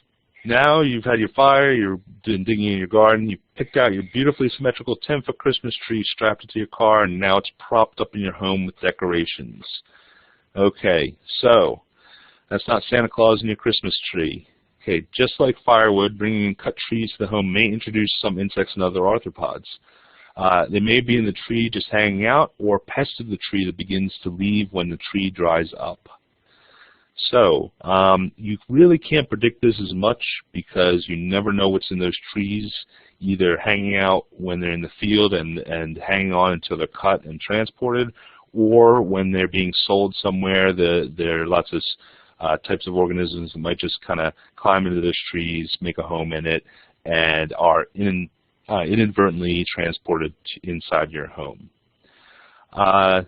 E: now you've had your fire, you've been digging in your garden, you've picked out your beautifully symmetrical 10-foot Christmas tree, strapped it to your car, and now it's propped up in your home with decorations. Okay, so that's not Santa Claus in your Christmas tree. Okay, just like firewood, bringing in cut trees to the home may introduce some insects and other arthropods. They may be in the tree just hanging out, or pest of the tree that begins to leave when the tree dries up. So you really can't predict this as much because you never know what's in those trees, either hanging out when they're in the field and hanging on until they're cut and transported, or when they're being sold somewhere. There are lots of types of organisms that might just kind of climb into those trees, make a home in it, and are inadvertently transported inside your home. And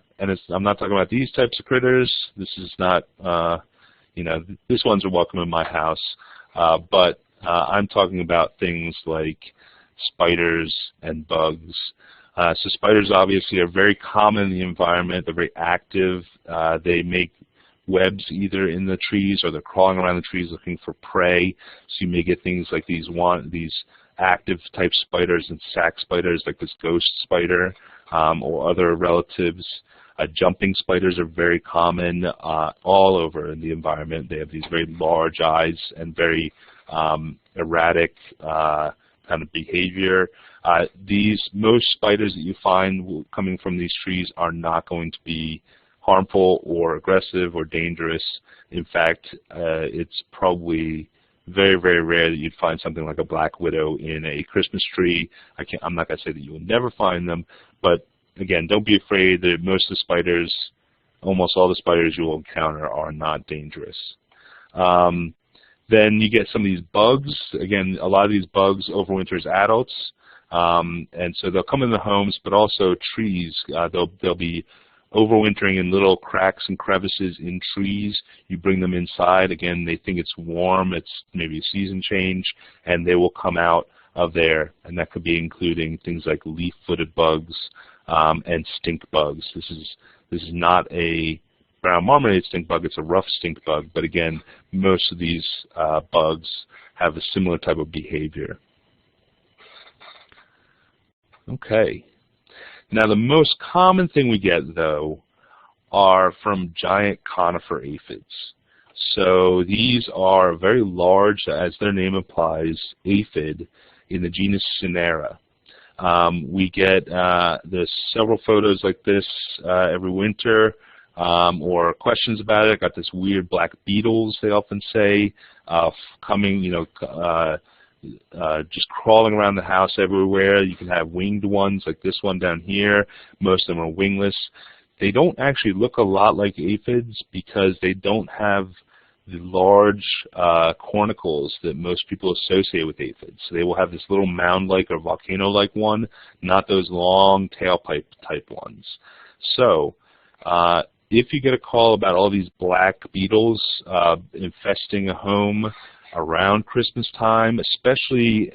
E: I'm not talking about these types of critters. This is not, these ones are welcome in my house. But I'm talking about things like spiders and bugs. So spiders obviously are very common in the environment. They're very active. They make webs either in the trees or they're crawling around the trees looking for prey. So you may get things like these active type spiders and sac spiders like this ghost spider or other relatives. Jumping spiders are very common all over in the environment. They have these very large eyes and very erratic kind of behavior. Most spiders that you find coming from these trees are not going to be harmful or aggressive or dangerous. In fact, it's probably very, very rare that you'd find something like a black widow in a Christmas tree. I'm not going to say that you will never find them, but again, don't be afraid that most of the spiders, almost all the spiders you will encounter, are not dangerous. Then you get some of these bugs. Again, a lot of these bugs overwinter as adults, and so they'll come in the homes, but also trees. They'll be overwintering in little cracks and crevices in trees. You bring them inside. Again, they think it's warm. It's maybe a season change, and they will come out of there, and that could be including things like leaf-footed bugs and stink bugs. This is not a brown marmalade stink bug. It's a rough stink bug, but again, most of these bugs have a similar type of behavior. Okay. Now, the most common thing we get, though, are from giant conifer aphids. So these are very large, as their name implies, aphid in the genus Cinera. We get there's several photos like this every winter, or questions about it. I got this weird black beetles, they often say, coming, just crawling around the house everywhere. You can have winged ones like this one down here. Most of them are wingless. They don't actually look a lot like aphids because they don't have the large cornicles that most people associate with aphids. So they will have this little mound-like or volcano-like one, not those long tailpipe type ones. So if you get a call about all these black beetles infesting a home around Christmas time, especially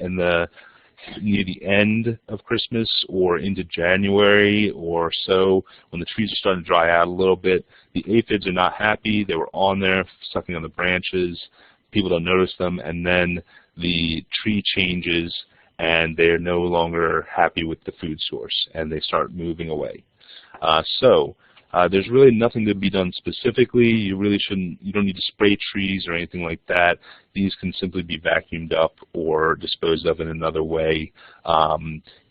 E: near the end of Christmas or into January or so, when the trees are starting to dry out a little bit, the aphids are not happy. They were on there sucking on the branches. People don't notice them, and then the tree changes and they're no longer happy with the food source and they start moving away. There's really nothing to be done specifically. You don't need to spray trees or anything like that. These can simply be vacuumed up or disposed of in another way.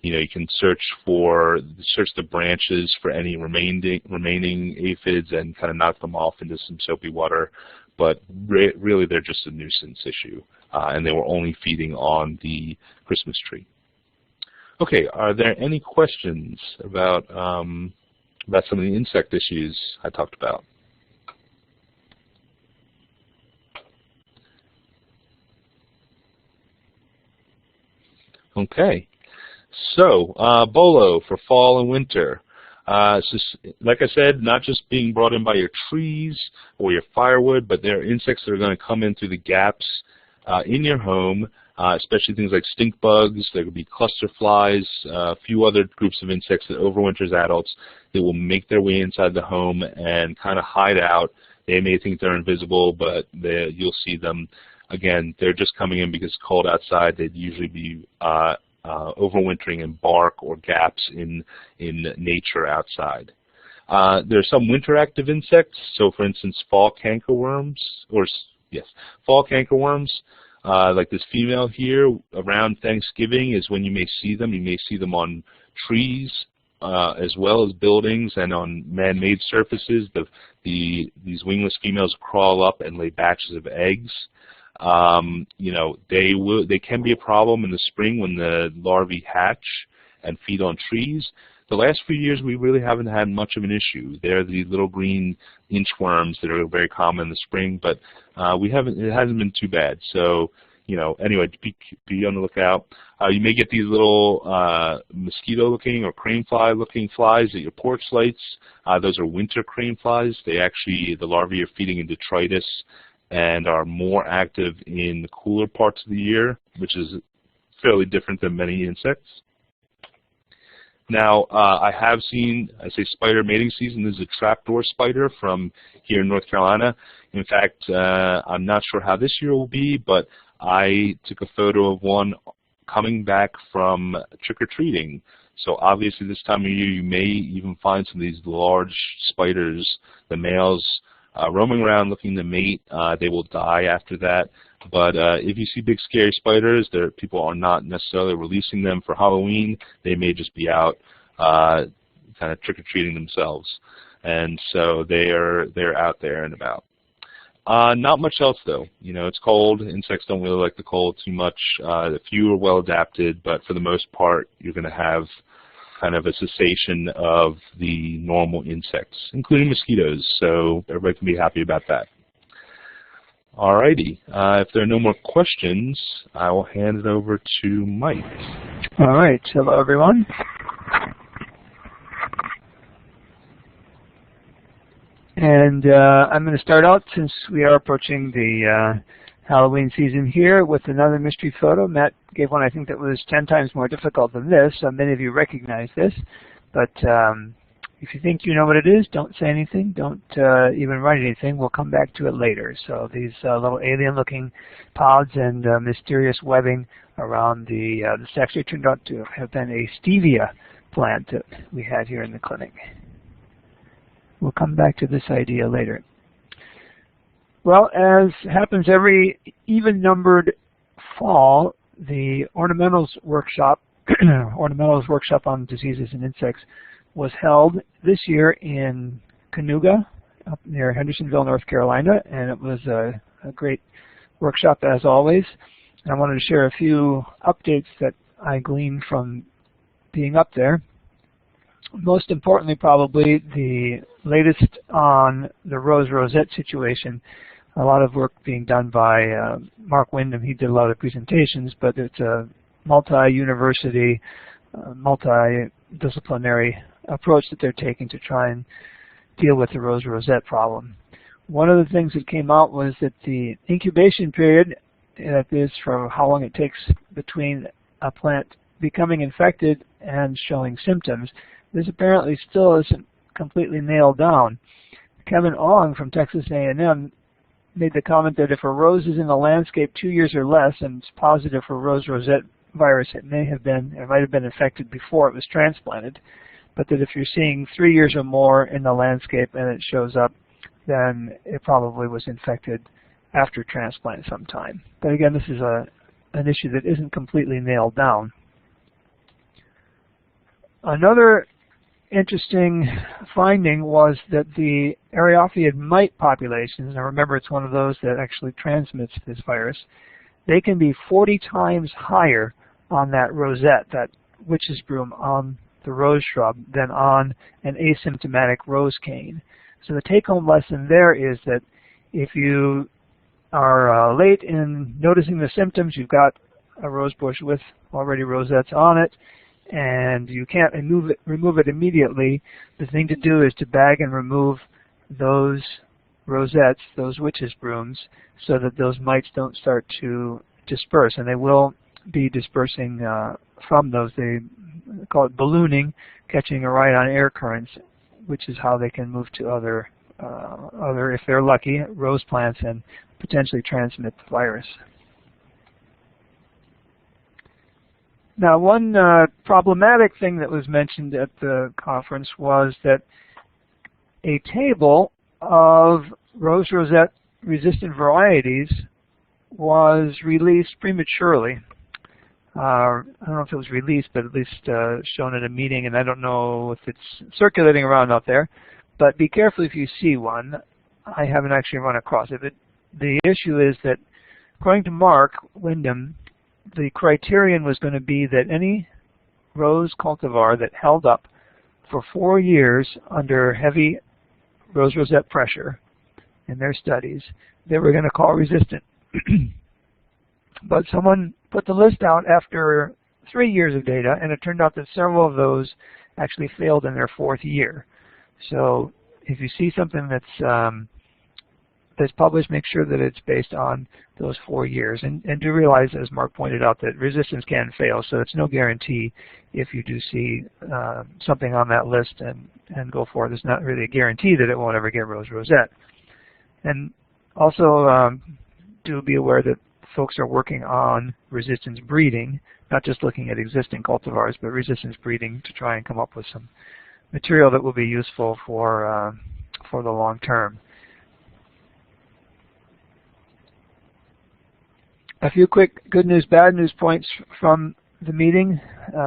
E: You can search the branches for any remaining aphids and kind of knock them off into some soapy water. But really, they're just a nuisance issue, and they were only feeding on the Christmas tree. Okay, are there any questions about some of the insect issues I talked about? Okay, so bolo for fall and winter. Like I said, not just being brought in by your trees or your firewood, but there are insects that are going to come in through the gaps in your home, especially things like stink bugs. There could be cluster flies, a few other groups of insects that overwinter as adults that will make their way inside the home and kind of hide out. They may think they're invisible, but you'll see them. Again, they're just coming in because it's cold outside. They'd usually be overwintering in bark or gaps in nature outside. There are some winter active insects. So, for instance, fall cankerworms, like this female here around Thanksgiving is when you may see them. You may see them on trees as well as buildings and on man-made surfaces. These wingless females crawl up and lay batches of eggs. They can be a problem in the spring when the larvae hatch and feed on trees. The last few years, we really haven't had much of an issue. They're the little green inchworms that are very common in the spring, but it hasn't been too bad. So, anyway, be on the lookout. You may get these little mosquito-looking or crane fly-looking flies at your porch lights. Those are winter crane flies. The larvae are feeding in detritus and are more active in the cooler parts of the year, which is fairly different than many insects. Now, I have seen, spider mating season. This is a trapdoor spider from here in North Carolina. In fact, I'm not sure how this year will be, but I took a photo of one coming back from trick-or-treating. So obviously this time of year you may even find some of these large spiders, the males, roaming around looking to mate. They will die after that, But if you see big scary spiders, people are not necessarily releasing them for Halloween. They may just be out kind of trick-or-treating themselves. And so they're out there and about. Not much else though. You know, it's cold. Insects don't really like the cold too much. A few are well adapted, but for the most part, you're going to have kind of a cessation of the normal insects, including mosquitoes. So everybody can be happy about that. Alrighty. If there are no more questions, I will hand it over to Mike.
F: All right. Hello, everyone. And I'm going to start out, since we are approaching the Halloween season here, with another mystery photo. Matt gave one, I think, that was 10 times more difficult than this, so many of you recognize this. But if you think you know what it is, don't say anything. Don't even write anything. We'll come back to it later. So these little alien-looking pods and mysterious webbing around this actually turned out to have been a stevia plant that we had here in the clinic. We'll come back to this idea later. Well, as happens every even-numbered fall, the Ornamentals Workshop, Ornamentals Workshop on Diseases and Insects, was held this year in Cayuga, up near Hendersonville, North Carolina, and it was a great workshop as always. And I wanted to share a few updates that I gleaned from being up there. Most importantly, probably, the latest on the rose rosette situation. A lot of work being done by Mark Wyndham. He did a lot of presentations, but it's a multi-university, multidisciplinary approach that they're taking to try and deal with the rose rosette problem. One of the things that came out was that the incubation period, that is for how long it takes between a plant becoming infected and showing symptoms, this apparently still isn't completely nailed down. Kevin Ong from Texas A&M made the comment that if a rose is in the landscape 2 years or less and it's positive for rose rosette virus, it might have been infected before it was transplanted, but that if you're seeing 3 years or more in the landscape and it shows up, then it probably was infected after transplant sometime. But again, this is an issue that isn't completely nailed down. Another interesting finding was that the Areophyid mite populations, and remember it's one of those that actually transmits this virus, they can be 40 times higher on that rosette, that witch's broom on the rose shrub, than on an asymptomatic rose cane. So the take-home lesson there is that if you are late in noticing the symptoms, you've got a rose bush with already rosettes on it, and you can't remove it immediately, the thing to do is to bag and remove those rosettes, those witch's brooms, so that those mites don't start to disperse. And they will be dispersing from those. They call it ballooning, catching a ride on air currents, which is how they can move to other, if they're lucky, rose plants and potentially transmit the virus. Now, one problematic thing that was mentioned at the conference was that a table of rose rosette resistant varieties was released prematurely. I don't know if it was released, but at least shown at a meeting, and I don't know if it's circulating around out there. But be careful if you see one. I haven't actually run across it. But the issue is that, according to Mark Wyndham, the criterion was going to be that any rose cultivar that held up for 4 years under heavy rose rosette pressure in their studies, they were going to call resistant. But someone put the list out after 3 years of data, and it turned out that several of those actually failed in their 4th year. So if you see something that's published, make sure that it's based on those 4 years. And do realize, as Mark pointed out, that resistance can fail, so it's no guarantee if you do see something on that list and go for it. It's not really a guarantee that it won't ever get rose rosette. And also do be aware that folks are working on resistance breeding, not just looking at existing cultivars, but resistance breeding to try and come up with some material that will be useful for the long term. A few quick good news, bad news points from the meeting.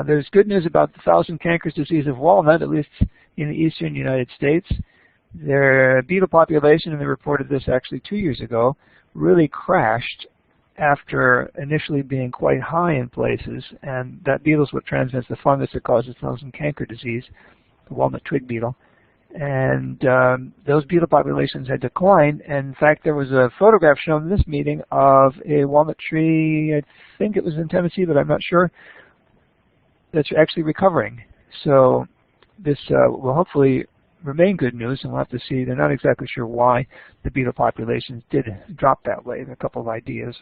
F: There's good news about the 1,000 cankers disease of walnut, at least in the eastern United States. Their beetle population, and they reported this actually 2 years ago, really crashed after initially being quite high in places, and that beetle is what transmits the fungus that causes 1,000 canker disease, the walnut twig beetle. And those beetle populations had declined, and in fact there was a photograph shown in this meeting of a walnut tree, I think it was in Tennessee, but I'm not sure, that's actually recovering. So this will hopefully remain good news, and we'll have to see. They're not exactly sure why the beetle populations did drop that way. There are a couple of ideas.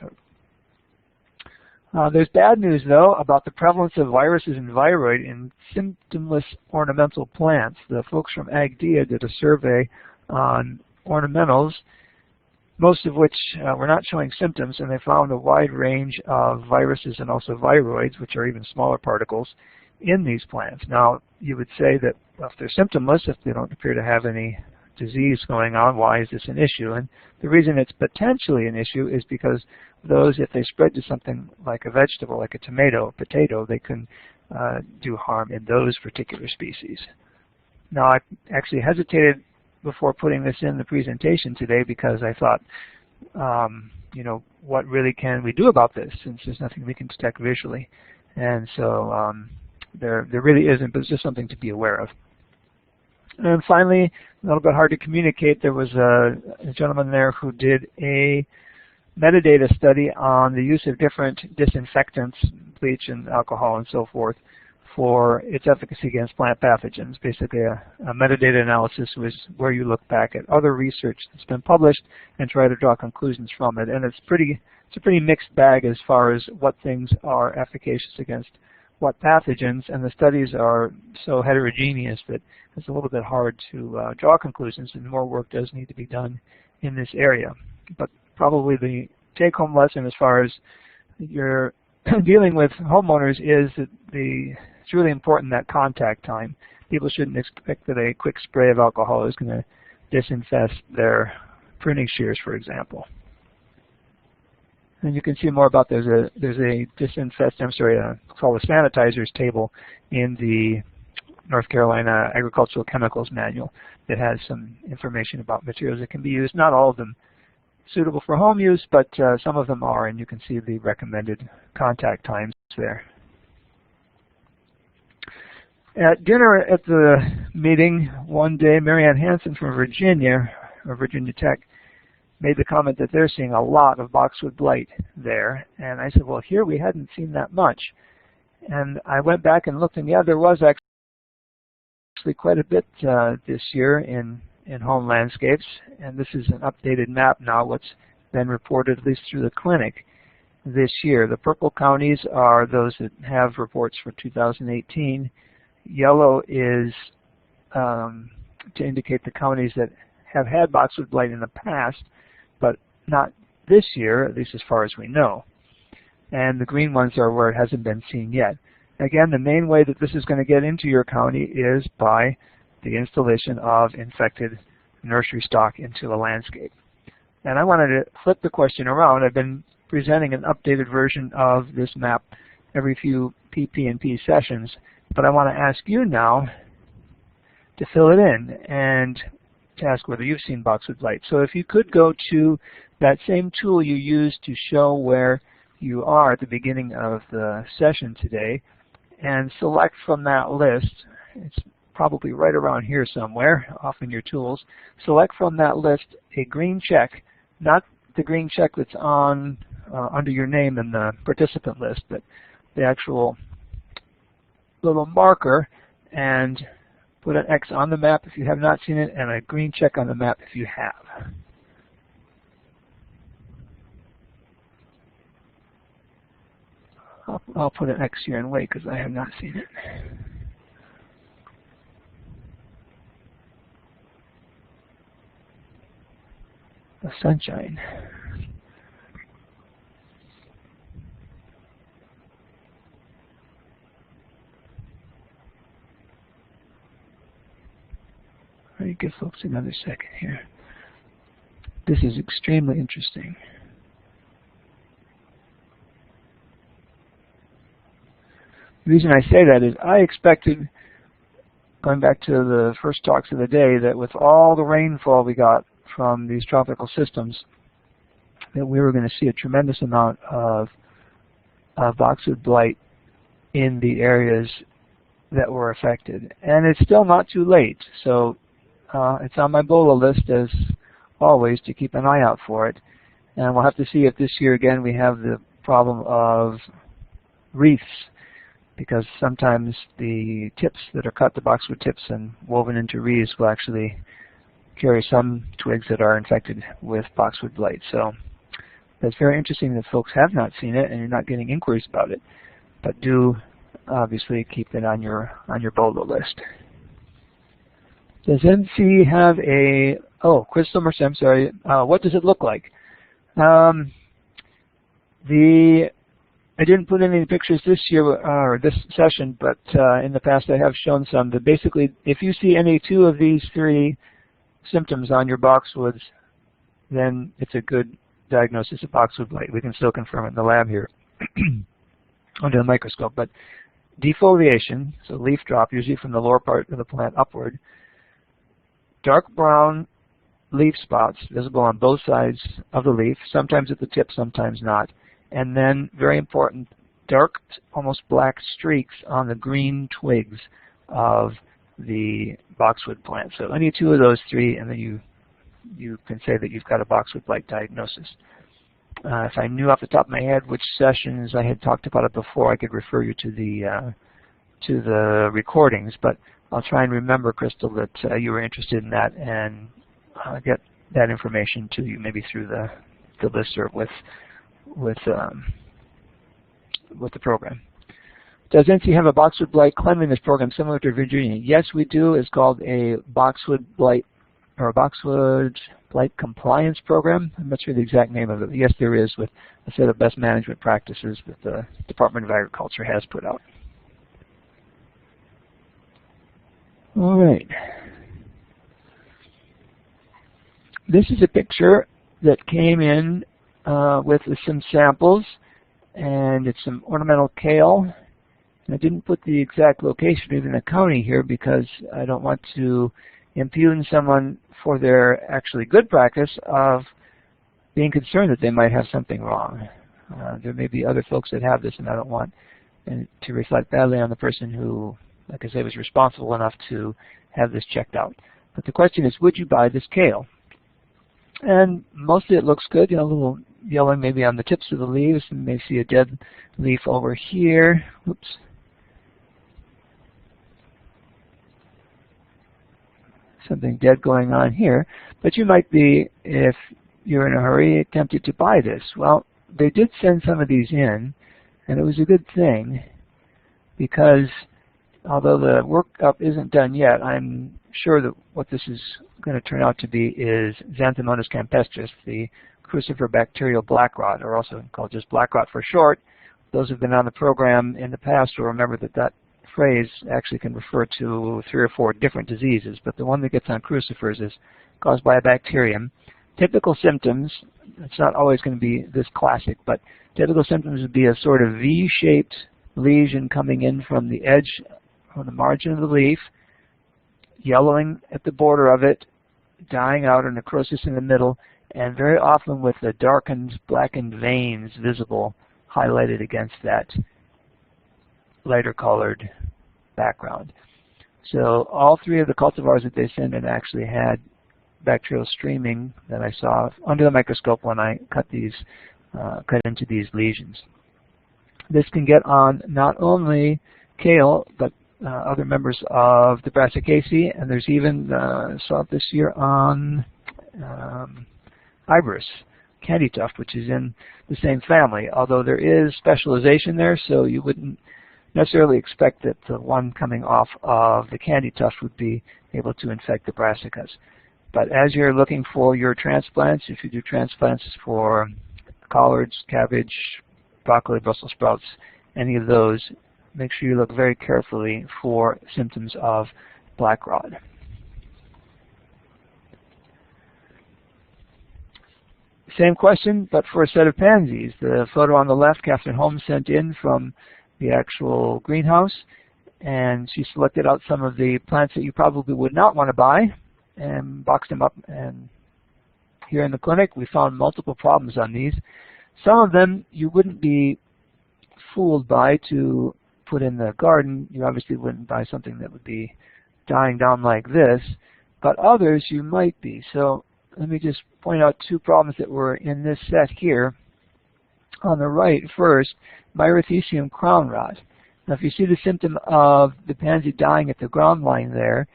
F: There's bad news, though, about the prevalence of viruses and viroid in symptomless ornamental plants. The folks from AgDia did a survey on ornamentals, most of which were not showing symptoms, and they found a wide range of viruses and also viroids, which are even smaller particles, in these plants. Now, you would say that, well, if they're symptomless, if they don't appear to have any disease going on, why is this an issue? And the reason it's potentially an issue is because those, if they spread to something like a vegetable, like a tomato or potato, they can do harm in those particular species. Now, I actually hesitated before putting this in the presentation today because I thought, you know, what really can we do about this, since there's nothing we can detect visually? And so there really isn't, but it's just something to be aware of. And finally, a little bit hard to communicate, there was a gentleman there who did a metadata study on the use of different disinfectants, bleach and alcohol and so forth, for its efficacy against plant pathogens. Basically, a metadata analysis was where you look back at other research that's been published and try to draw conclusions from it. And it's a pretty mixed bag as far as what things are efficacious against what pathogens, and the studies are so heterogeneous that it's a little bit hard to draw conclusions, and more work does need to be done in this area. But probably the take-home lesson as far as you're dealing with homeowners is that it's really important that contact time. People shouldn't expect that a quick spray of alcohol is going to disinfect their pruning shears, for example. And you can see more about, there's a called a sanitizers table in the North Carolina Agricultural Chemicals Manual that has some information about materials that can be used. Not all of them suitable for home use, but some of them are, and you can see the recommended contact times there. At dinner at the meeting one day, Marianne Hansen from Virginia, or Virginia Tech, made the comment that they're seeing a lot of Boxwood Blight there. And I said, well, here we hadn't seen that much. And I went back and looked, and yeah, there was actually quite a bit this year in home landscapes. And this is an updated map now, what's been reported at least through the clinic this year. The purple counties are those that have reports for 2018. Yellow is to indicate the counties that have had Boxwood Blight in the past, but not this year, at least as far as we know. And the green ones are where it hasn't been seen yet. Again, the main way that this is going to get into your county is by the installation of infected nursery stock into the landscape. And I wanted to flip the question around. I've been presenting an updated version of this map every few PP&P sessions, but I want to ask you now to fill it in and to ask whether you've seen Boxwood Blight. So if you could go to that same tool you used to show where you are at the beginning of the session today, and select from that list, it's probably right around here somewhere, off in your tools, select from that list a green check, not the green check that's on under your name in the participant list, but the actual little marker, and put an X on the map if you have not seen it, and a green check on the map if you have. I'll put an X here and wait because I have not seen it. The sunshine. All right, give folks another second here. This is extremely interesting. The reason I say that is I expected, going back to the first talks of the day, that with all the rainfall we got from these tropical systems, that we were going to see a tremendous amount of Boxwood Blight in the areas that were affected. And it's still not too late, so it's on my BOLA list as always to keep an eye out for it. And we'll have to see if this year again we have the problem of wreaths, because sometimes the tips that are cut, the boxwood tips and woven into wreaths, will actually carry some twigs that are infected with Boxwood Blight. So that's very interesting that folks have not seen it and you're not getting inquiries about it. But do obviously keep it on your BOLA list. Does NC have a, oh, Crystal Mercy, I'm sorry, what does it look like? I didn't put any pictures this year or this session, but in the past I have shown some. That basically, if you see any two of these three symptoms on your boxwoods, then it's a good diagnosis of Boxwood Blight. We can still confirm it in the lab here under the microscope. But defoliation, so leaf drop, usually from the lower part of the plant upward, dark brown leaf spots visible on both sides of the leaf, sometimes at the tip, sometimes not. And then, very important, dark, almost black streaks on the green twigs of the boxwood plant. So any two of those three, and then you can say that you've got a Boxwood Blight diagnosis. If I knew off the top of my head which sessions I had talked about it before, I could refer you to the recordings. But I'll try and remember, Crystal, that you were interested in that, and get that information to you, maybe through the listserv with the program. Does NC have a Boxwood Blight cleanliness program similar to Virginia? Yes, we do. It's called a Boxwood Blight or a Boxwood Blight compliance program. I'm not sure the exact name of it. Yes, there is, with a set of best management practices that the Department of Agriculture has put out. All right. This is a picture that came in with some samples, and it's some ornamental kale. And I didn't put the exact location, even the county here, because I don't want to impugn someone for their actually good practice of being concerned that they might have something wrong. There may be other folks that have this, and I don't want to reflect badly on the person who, like I say, was responsible enough to have this checked out. But the question is, would you buy this kale? And mostly it looks good, you know, a little yellowing maybe on the tips of the leaves. You may see a dead leaf over here. Oops. Something dead going on here. But you might be, if you're in a hurry, tempted to buy this. Well, they did send some of these in, and it was a good thing, because although the workup isn't done yet, I'm sure that what this is going to turn out to be is Xanthomonas campestris, the crucifer bacterial black rot, or also called just black rot for short. Those who have been on the program in the past will remember that that phrase actually can refer to 3 or 4 different diseases, but the one that gets on crucifers is caused by a bacterium. Typical symptoms, it's not always going to be this classic, but typical symptoms would be a sort of V-shaped lesion coming in from the edge or the margin of the leaf, yellowing at the border of it, dying out, or necrosis in the middle, and very often with the darkened, blackened veins visible, highlighted against that lighter colored background. So all 3 of the cultivars that they sent in actually had bacterial streaming that I saw under the microscope when I cut into these lesions. This can get on not only kale, but other members of the Brassicaceae, and there's even, saw it this year on Iberis, candy tuft, which is in the same family, although there is specialization there, so you wouldn't necessarily expect that the one coming off of the candy tuft would be able to infect the brassicas. But as you're looking for your transplants, if you do transplants for collards, cabbage, broccoli, Brussels sprouts, any of those, make sure you look very carefully for symptoms of black rot. Same question, but for a set of pansies. The photo on the left, Catherine Holmes sent in from the actual greenhouse, and she selected out some of the plants that you probably would not want to buy and boxed them up. And here in the clinic, we found multiple problems on these. Some of them you wouldn't be fooled by to put in the garden. You obviously wouldn't buy something that would be dying down like this, but others you might be. So let me just point out two problems that were in this set here. On the right first, Myrothecium crown rot. Now if you see the symptom of the pansy dying at the ground line there,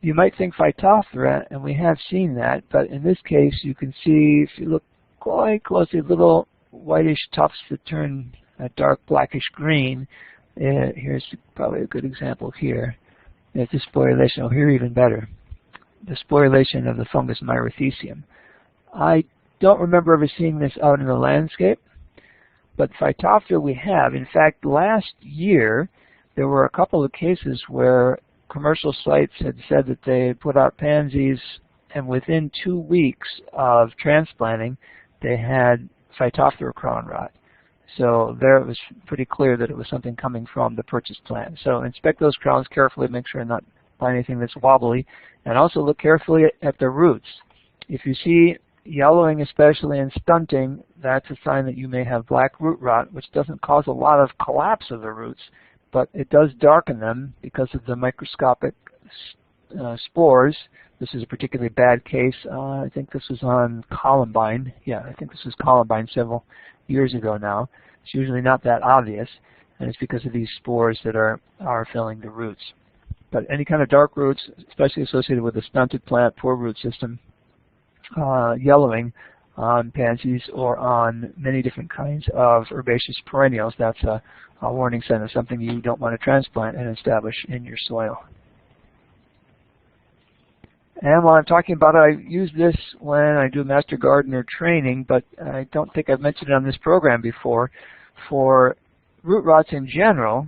F: you might think Phytophthora, and we have seen that, but in this case you can see, if you look quite closely, little whitish tufts that turn a dark blackish green. Here's probably a good example here. It's the sporulation. Oh, here even better. The sporulation of the fungus Myrothecium. I don't remember ever seeing this out in the landscape, but Phytophthora we have. In fact, last year there were a couple of cases where commercial sites had said that they had put out pansies, and within 2 weeks of transplanting they had Phytophthora crown rot. So there it was pretty clear that it was something coming from the purchased plant. So inspect those crowns carefully, make sure not find anything that's wobbly, and also look carefully at the roots. If you see yellowing, especially in stunting, that's a sign that you may have black root rot, which doesn't cause a lot of collapse of the roots, but it does darken them because of the microscopic spores. This is a particularly bad case. I think this was on Columbine. Yeah, I think this was Columbine several years ago now. It's usually not that obvious, and it's because of these spores that are filling the roots. But any kind of dark roots, especially associated with a stunted plant, poor root system, yellowing on pansies or on many different kinds of herbaceous perennials, that's a warning sign of something you don't want to transplant and establish in your soil. And while I'm talking about it, I use this when I do Master Gardener training, but I don't think I've mentioned it on this program before. For root rots in general,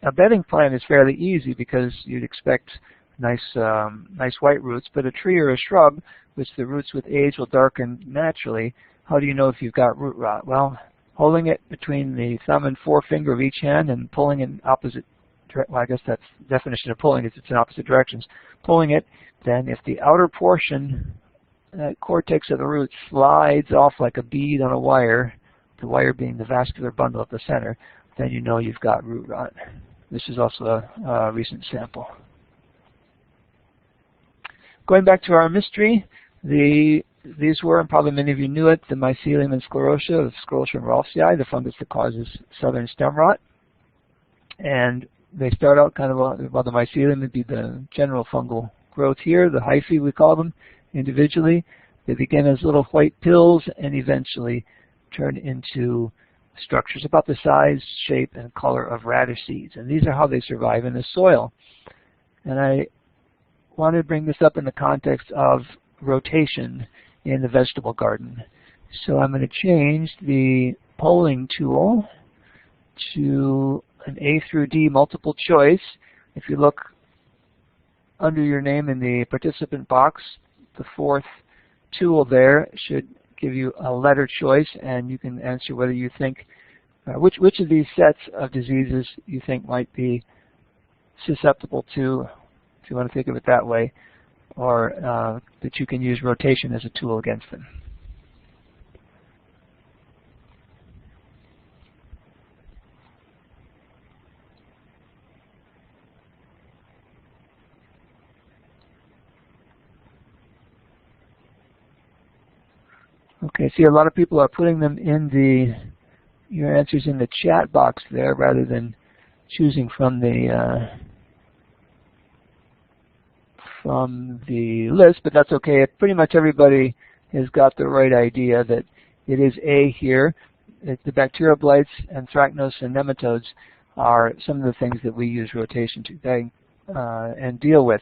F: a bedding plant is fairly easy because you'd expect nice white roots, but a tree or a shrub, which the roots with age will darken naturally, how do you know if you've got root rot? Well, holding it between the thumb and forefinger of each hand and pulling in opposite, well, I guess that's the definition of pulling, is it's in opposite directions. Pulling it, then if the outer portion, that cortex of the root, slides off like a bead on a wire, the wire being the vascular bundle at the center, then you know you've got root rot. This is also a recent sample. Going back to our mystery, these were, and probably many of you knew it, the mycelium and sclerotia of Sclerotium ralphsii, the fungus that causes southern stem rot. And they start out kind of, well, the mycelium would be the general fungal growth here, the hyphae we call them individually. They begin as little white pills and eventually turn into structures about the size, shape, and color of radish seeds. And these are how they survive in the soil. And I want to bring this up in the context of rotation in the vegetable garden. So I'm going to change the polling tool to an A through D multiple choice. If you look under your name in the participant box, the fourth tool there should give you a letter choice, and you can answer whether you think which of these sets of diseases you think might be susceptible to, if you want to think of it that way, or that you can use rotation as a tool against them. Okay, see, a lot of people are putting them in your answers in the chat box there rather than choosing from the list, but that's okay. Pretty much everybody has got the right idea that it is A here. The bacterial blights, anthracnose, and nematodes are some of the things that we use rotation to and deal with.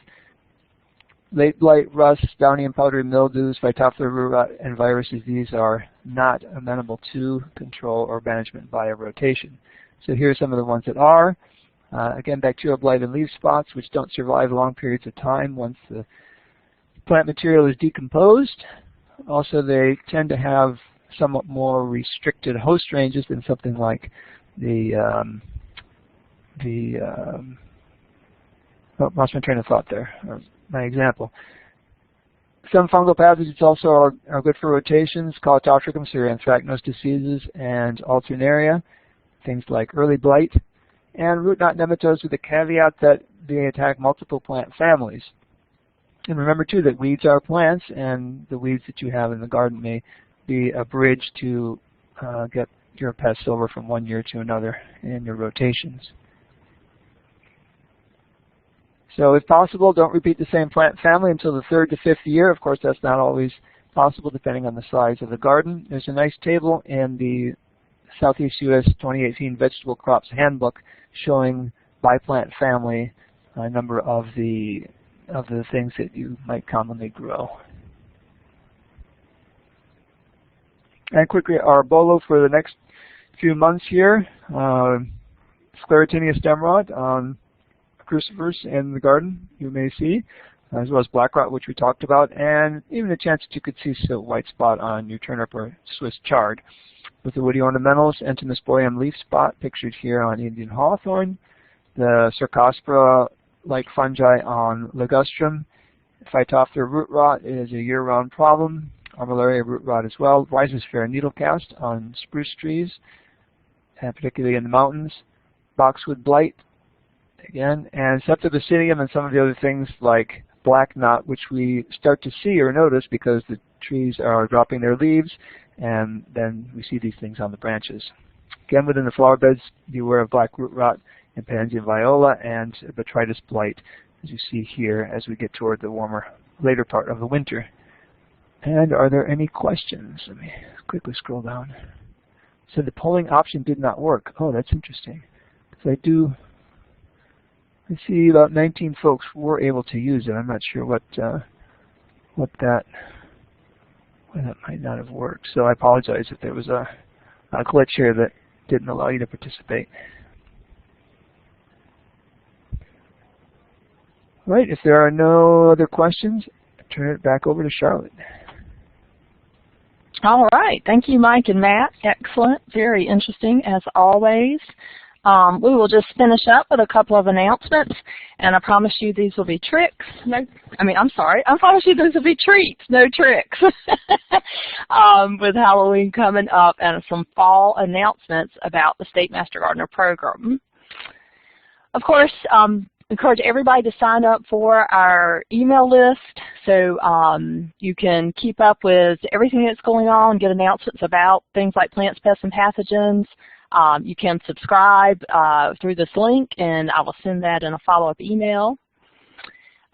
F: Late blight, rust, downy and powdery mildews, Phytophthora root rot, and viruses, these are not amenable to control or management via rotation. So here are some of the ones that are. Again, bacterial blight and leaf spots, which don't survive long periods of time once the plant material is decomposed. Also, they tend to have somewhat more restricted host ranges than something like lost my train of thought there, my example. Some fungal pathogens also are good for rotations: Climatologist, anthracnose diseases, and alternaria, things like early blight, and root knot nematodes, with the caveat that they attack multiple plant families. And remember too that weeds are plants, and the weeds that you have in the garden may be a bridge to get your pests over from one year to another in your rotations. So if possible, don't repeat the same plant family until the 3rd to 5th year. Of course, that's not always possible depending on the size of the garden. There's a nice table in the Southeast U.S. 2018 Vegetable Crops Handbook showing by plant family a number of the things that you might commonly grow. And quickly, our bolo for the next few months here: Sclerotinia stem rot, crucifers in the garden, you may see, as well as black rot, which we talked about, and even a chance that you could see a white spot on your turnip or Swiss chard. With the woody ornamentals, Entomosporium leaf spot pictured here on Indian hawthorn, the Cercospora-like fungi on ligustrum. Phytophthora root rot is a year-round problem. Armillaria root rot as well. Rhizosphere needlecast on spruce trees, and particularly in the mountains. Boxwood blight, again, and Septibasidium and some of the other things like black knot, which we start to see or notice because the trees are dropping their leaves, and then we see these things on the branches. Again, within the flower beds, beware of black root rot and Pansium viola and Botrytis blight, as you see here as we get toward the warmer later part of the winter. And are there any questions? Let me quickly scroll down. So the polling option did not work. Oh, that's interesting. Because I see about 19 folks were able to use it. I'm not sure why that might not have worked. So I apologize if there was a glitch here that didn't allow you to participate. All right, if there are no other questions, I turn it back over to Charlotte.
A: All right. Thank you, Mike and Matt. Excellent. Very interesting, as always. We will just finish up with a couple of announcements, and I promise you these will be tricks. I promise you these will be treats, no tricks. With Halloween coming up and some fall announcements about the State Master Gardener program. Of course, encourage everybody to sign up for our email list so you can keep up with everything that's going on, get announcements about things like plants, pests, and pathogens. You can subscribe through this link, and I will send that in a follow-up email.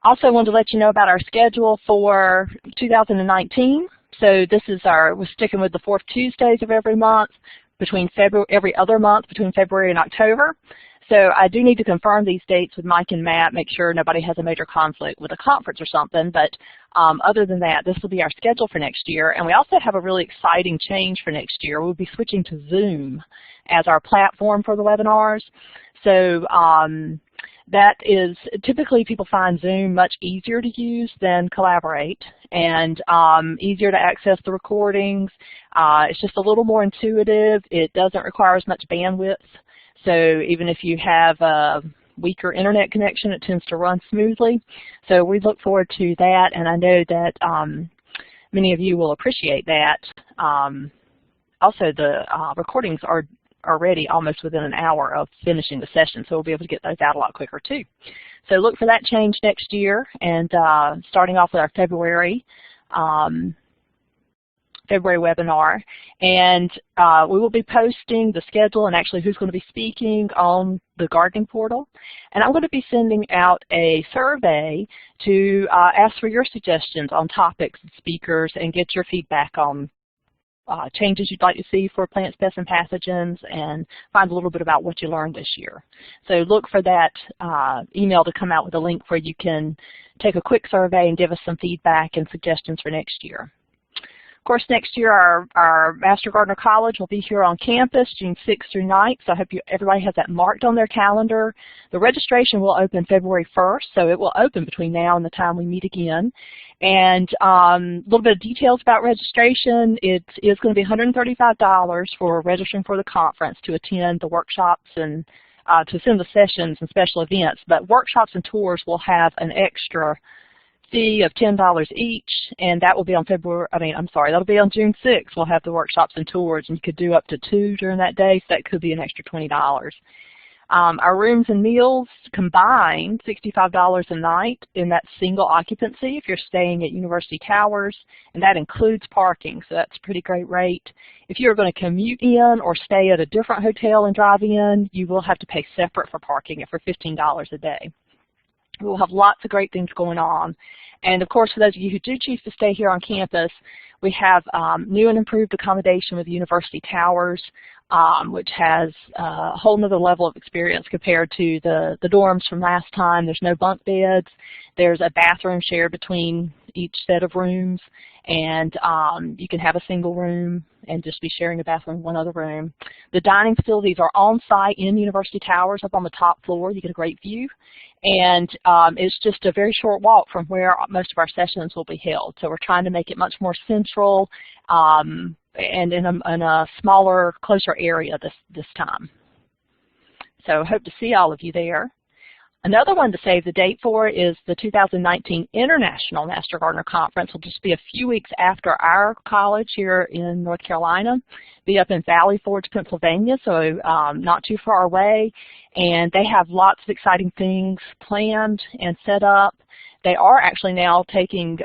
A: Also wanted to let you know about our schedule for 2019. So this is we're sticking with the 4th Tuesdays of every month, every other month between February and October. So I do need to confirm these dates with Mike and Matt, make sure nobody has a major conflict with a conference or something. But other than that, this will be our schedule for next year. And we also have a really exciting change for next year. We'll be switching to Zoom as our platform for the webinars. So that is, typically people find Zoom much easier to use than Collaborate, and easier to access the recordings. It's just a little more intuitive. It doesn't require as much bandwidth. So even if you have a weaker internet connection, it tends to run smoothly. So we look forward to that, and I know that many of you will appreciate that. Also, the recordings are ready almost within an hour of finishing the session, so we'll be able to get those out a lot quicker too. So look for that change next year, and starting off with our February webinar, and we will be posting the schedule and actually who's going to be speaking on the gardening portal. And I'm going to be sending out a survey to ask for your suggestions on topics and speakers and get your feedback on changes you'd like to see for plants, pests, and pathogens, and find a little bit about what you learned this year. So look for that email to come out with a link where you can take a quick survey and give us some feedback and suggestions for next year. Of course, next year our Master Gardener College will be here on campus June 6th through 9th, so I hope everybody has that marked on their calendar. The registration will open February 1st, so it will open between now and the time we meet again. And a little bit of details about registration. It is going to be $135 for registering for the conference to attend the workshops and to attend the sessions and special events, but workshops and tours will have an extra fee of $10 each, and that will be on that'll be on June 6th. We'll have the workshops and tours, and you could do up to 2 during that day, so that could be an extra $20. Our rooms and meals combined, $65 a night in that single occupancy if you're staying at University Towers, and that includes parking, so that's a pretty great rate. If you're going to commute in or stay at a different hotel and drive in, you will have to pay separate for parking for $15 a day. We'll have lots of great things going on. And of course, for those of you who do choose to stay here on campus, we have new and improved accommodation with University Towers, which has a whole nother level of experience compared to the dorms from last time. There's no bunk beds. There's a bathroom shared between each set of rooms, and you can have a single room and just be sharing a bathroom in one other room. The dining facilities are on site in University Towers up on the top floor. You get a great view. And it's just a very short walk from where most of our sessions will be held. So we're trying to make it much more central and in a smaller, closer area this time. So hope to see all of you there. Another one to save the date for is the 2019 International Master Gardener Conference. Will just be a few weeks after our college here in North Carolina. Be up in Valley Forge, Pennsylvania, so not too far away. And they have lots of exciting things planned and set up. They are actually now taking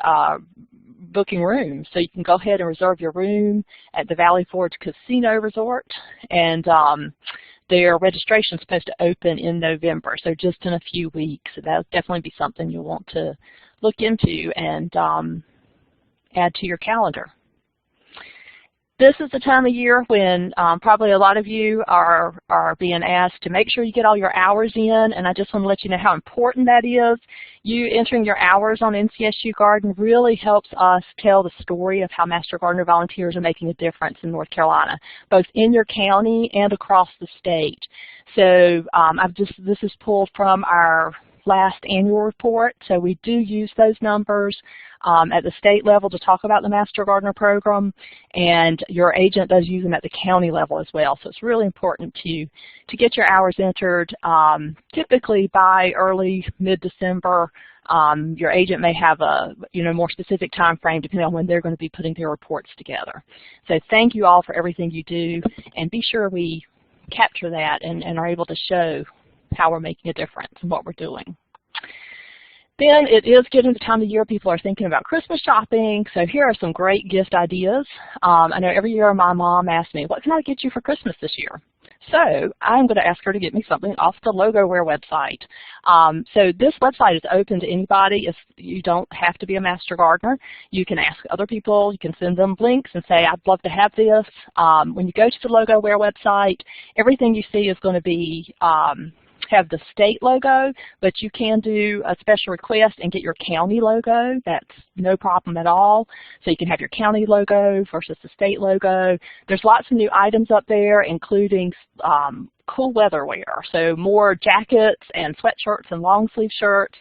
A: booking rooms, so you can go ahead and reserve your room at the Valley Forge Casino Resort. And their registration is supposed to open in November, so just in a few weeks. So that'll definitely be something you'll want to look into and add to your calendar. This is the time of year when probably a lot of you are being asked to make sure you get all your hours in, and I just want to let you know how important that is. You entering your hours on NCSU Garden really helps us tell the story of how Master Gardener volunteers are making a difference in North Carolina, both in your county and across the state. So this is pulled from our last annual report, so we do use those numbers at the state level to talk about the Master Gardener program, and your agent does use them at the county level as well. So it's really important to get your hours entered. Typically by early mid-December, your agent may have a more specific time frame depending on when they're going to be putting their reports together. So thank you all for everything you do, and be sure we capture that and are able to show how we're making a difference and what we're doing. Then it is getting the time of year people are thinking about Christmas shopping, so here are some great gift ideas. I know every year my mom asks me, what can I get you for Christmas this year? So I'm going to ask her to get me something off the LogoWare website. So this website is open to anybody. If you don't have to be a Master Gardener, you can ask other people. You can send them links and say, I'd love to have this. When you go to the LogoWare website, everything you see is going to be have the state logo, but you can do a special request and get your county logo. That's no problem at all. So you can have your county logo versus the state logo. There's lots of new items up there, including cool weather wear. So more jackets and sweatshirts and long sleeve shirts,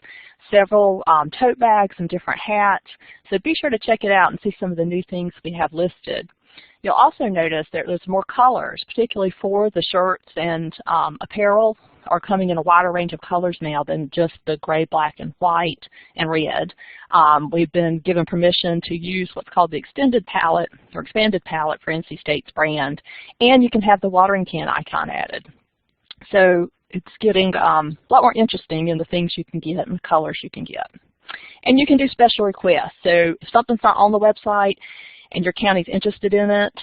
A: several tote bags and different hats. So be sure to check it out and see some of the new things we have listed. You'll also notice that there's more colors, particularly for the shirts and apparel are coming in a wider range of colors now than just the gray, black, and white and red. We've been given permission to use what's called the extended palette or expanded palette for NC State's brand, and you can have the watering can icon added. So it's getting a lot more interesting in the things you can get and the colors you can get. And you can do special requests. So if something's not on the website and your county's interested in it,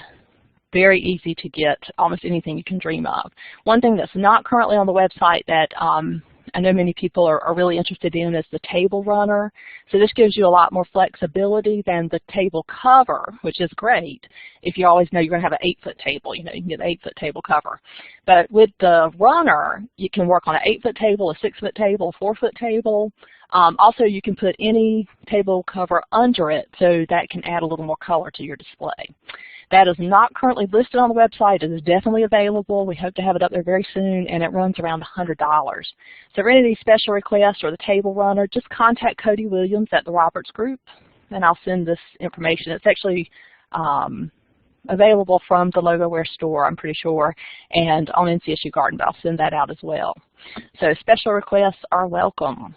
A: very easy to get almost anything you can dream of. One thing that's not currently on the website that I know many people are really interested in is the table runner. So this gives you a lot more flexibility than the table cover, which is great. If you always know you're going to have an 8-foot table, you can get an 8-foot table cover. But with the runner, you can work on an 8-foot table, a 6-foot table, a 4-foot table. Also, you can put any table cover under it, so that can add a little more color to your display. That is not currently listed on the website. It is definitely available. We hope to have it up there very soon, and it runs around $100. So for any of these special requests or the table runner, just contact Cody Williams at the Roberts Group, and I'll send this information. It's actually available from the Logoware store, I'm pretty sure, and on NCSU Garden, but I'll send that out as well. So special requests are welcome.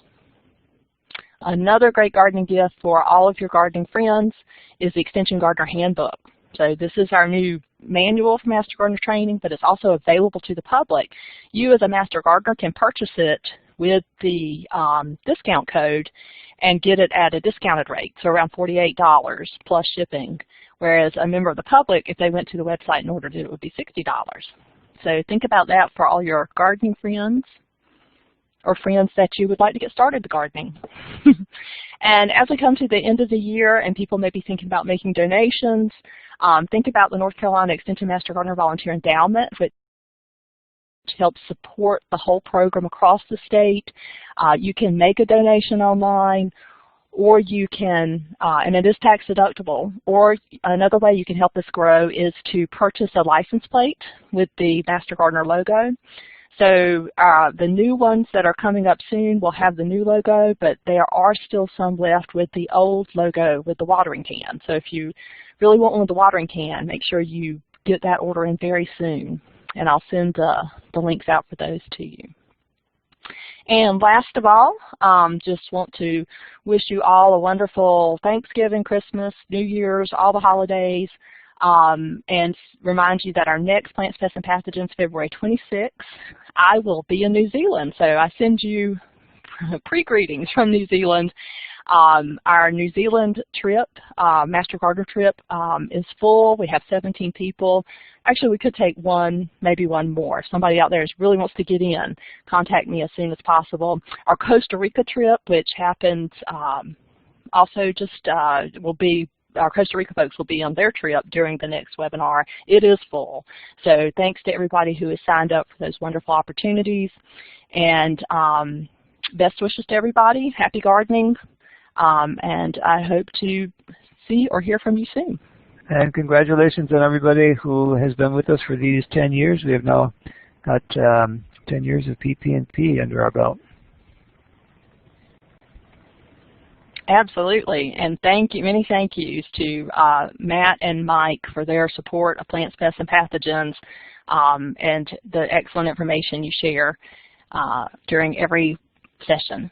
A: Another great gardening gift for all of your gardening friends is the Extension Gardener Handbook. So this is our new manual for Master Gardener training, but it's also available to the public. You as a Master Gardener can purchase it with the discount code and get it at a discounted rate, so around $48 plus shipping, whereas a member of the public, if they went to the website and ordered it, it would be $60. So think about that for all your gardening friends or friends that you would like to get started gardening. And as we come to the end of the year and people may be thinking about making donations, think about the North Carolina Extension Master Gardener Volunteer Endowment, which helps support the whole program across the state. You can make a donation online, or you can, and it is tax deductible, or another way you can help us grow is to purchase a license plate with the Master Gardener logo. So the new ones that are coming up soon will have the new logo, but there are still some left with the old logo with the watering can. So if you really want one with the watering can, make sure you get that order in very soon, and I'll send the links out for those to you. And last of all, just want to wish you all a wonderful Thanksgiving, Christmas, New Year's, all the holidays, and remind you that our next Plants, Pests, and Pathogens, February 26th, I will be in New Zealand. So I send you pre-greetings from New Zealand. Our New Zealand trip, Master Gardener trip, is full. We have 17 people. Actually, we could take one, maybe one more. If somebody out there really wants to get in, contact me as soon as possible. Our Costa Rica trip, which happens also just will be, our Costa Rica folks will be on their trip during the next webinar. It is full. So thanks to everybody who has signed up for those wonderful opportunities. And best wishes to everybody. Happy gardening. And I hope to see or hear from you soon.
F: And congratulations on everybody who has been with us for these 10 years. We have now got 10 years of PP&P under our belt.
A: Absolutely, and thank you, many thank yous to Matt and Mike for their support of Plants, Pests, and Pathogens, and the excellent information you share during every session.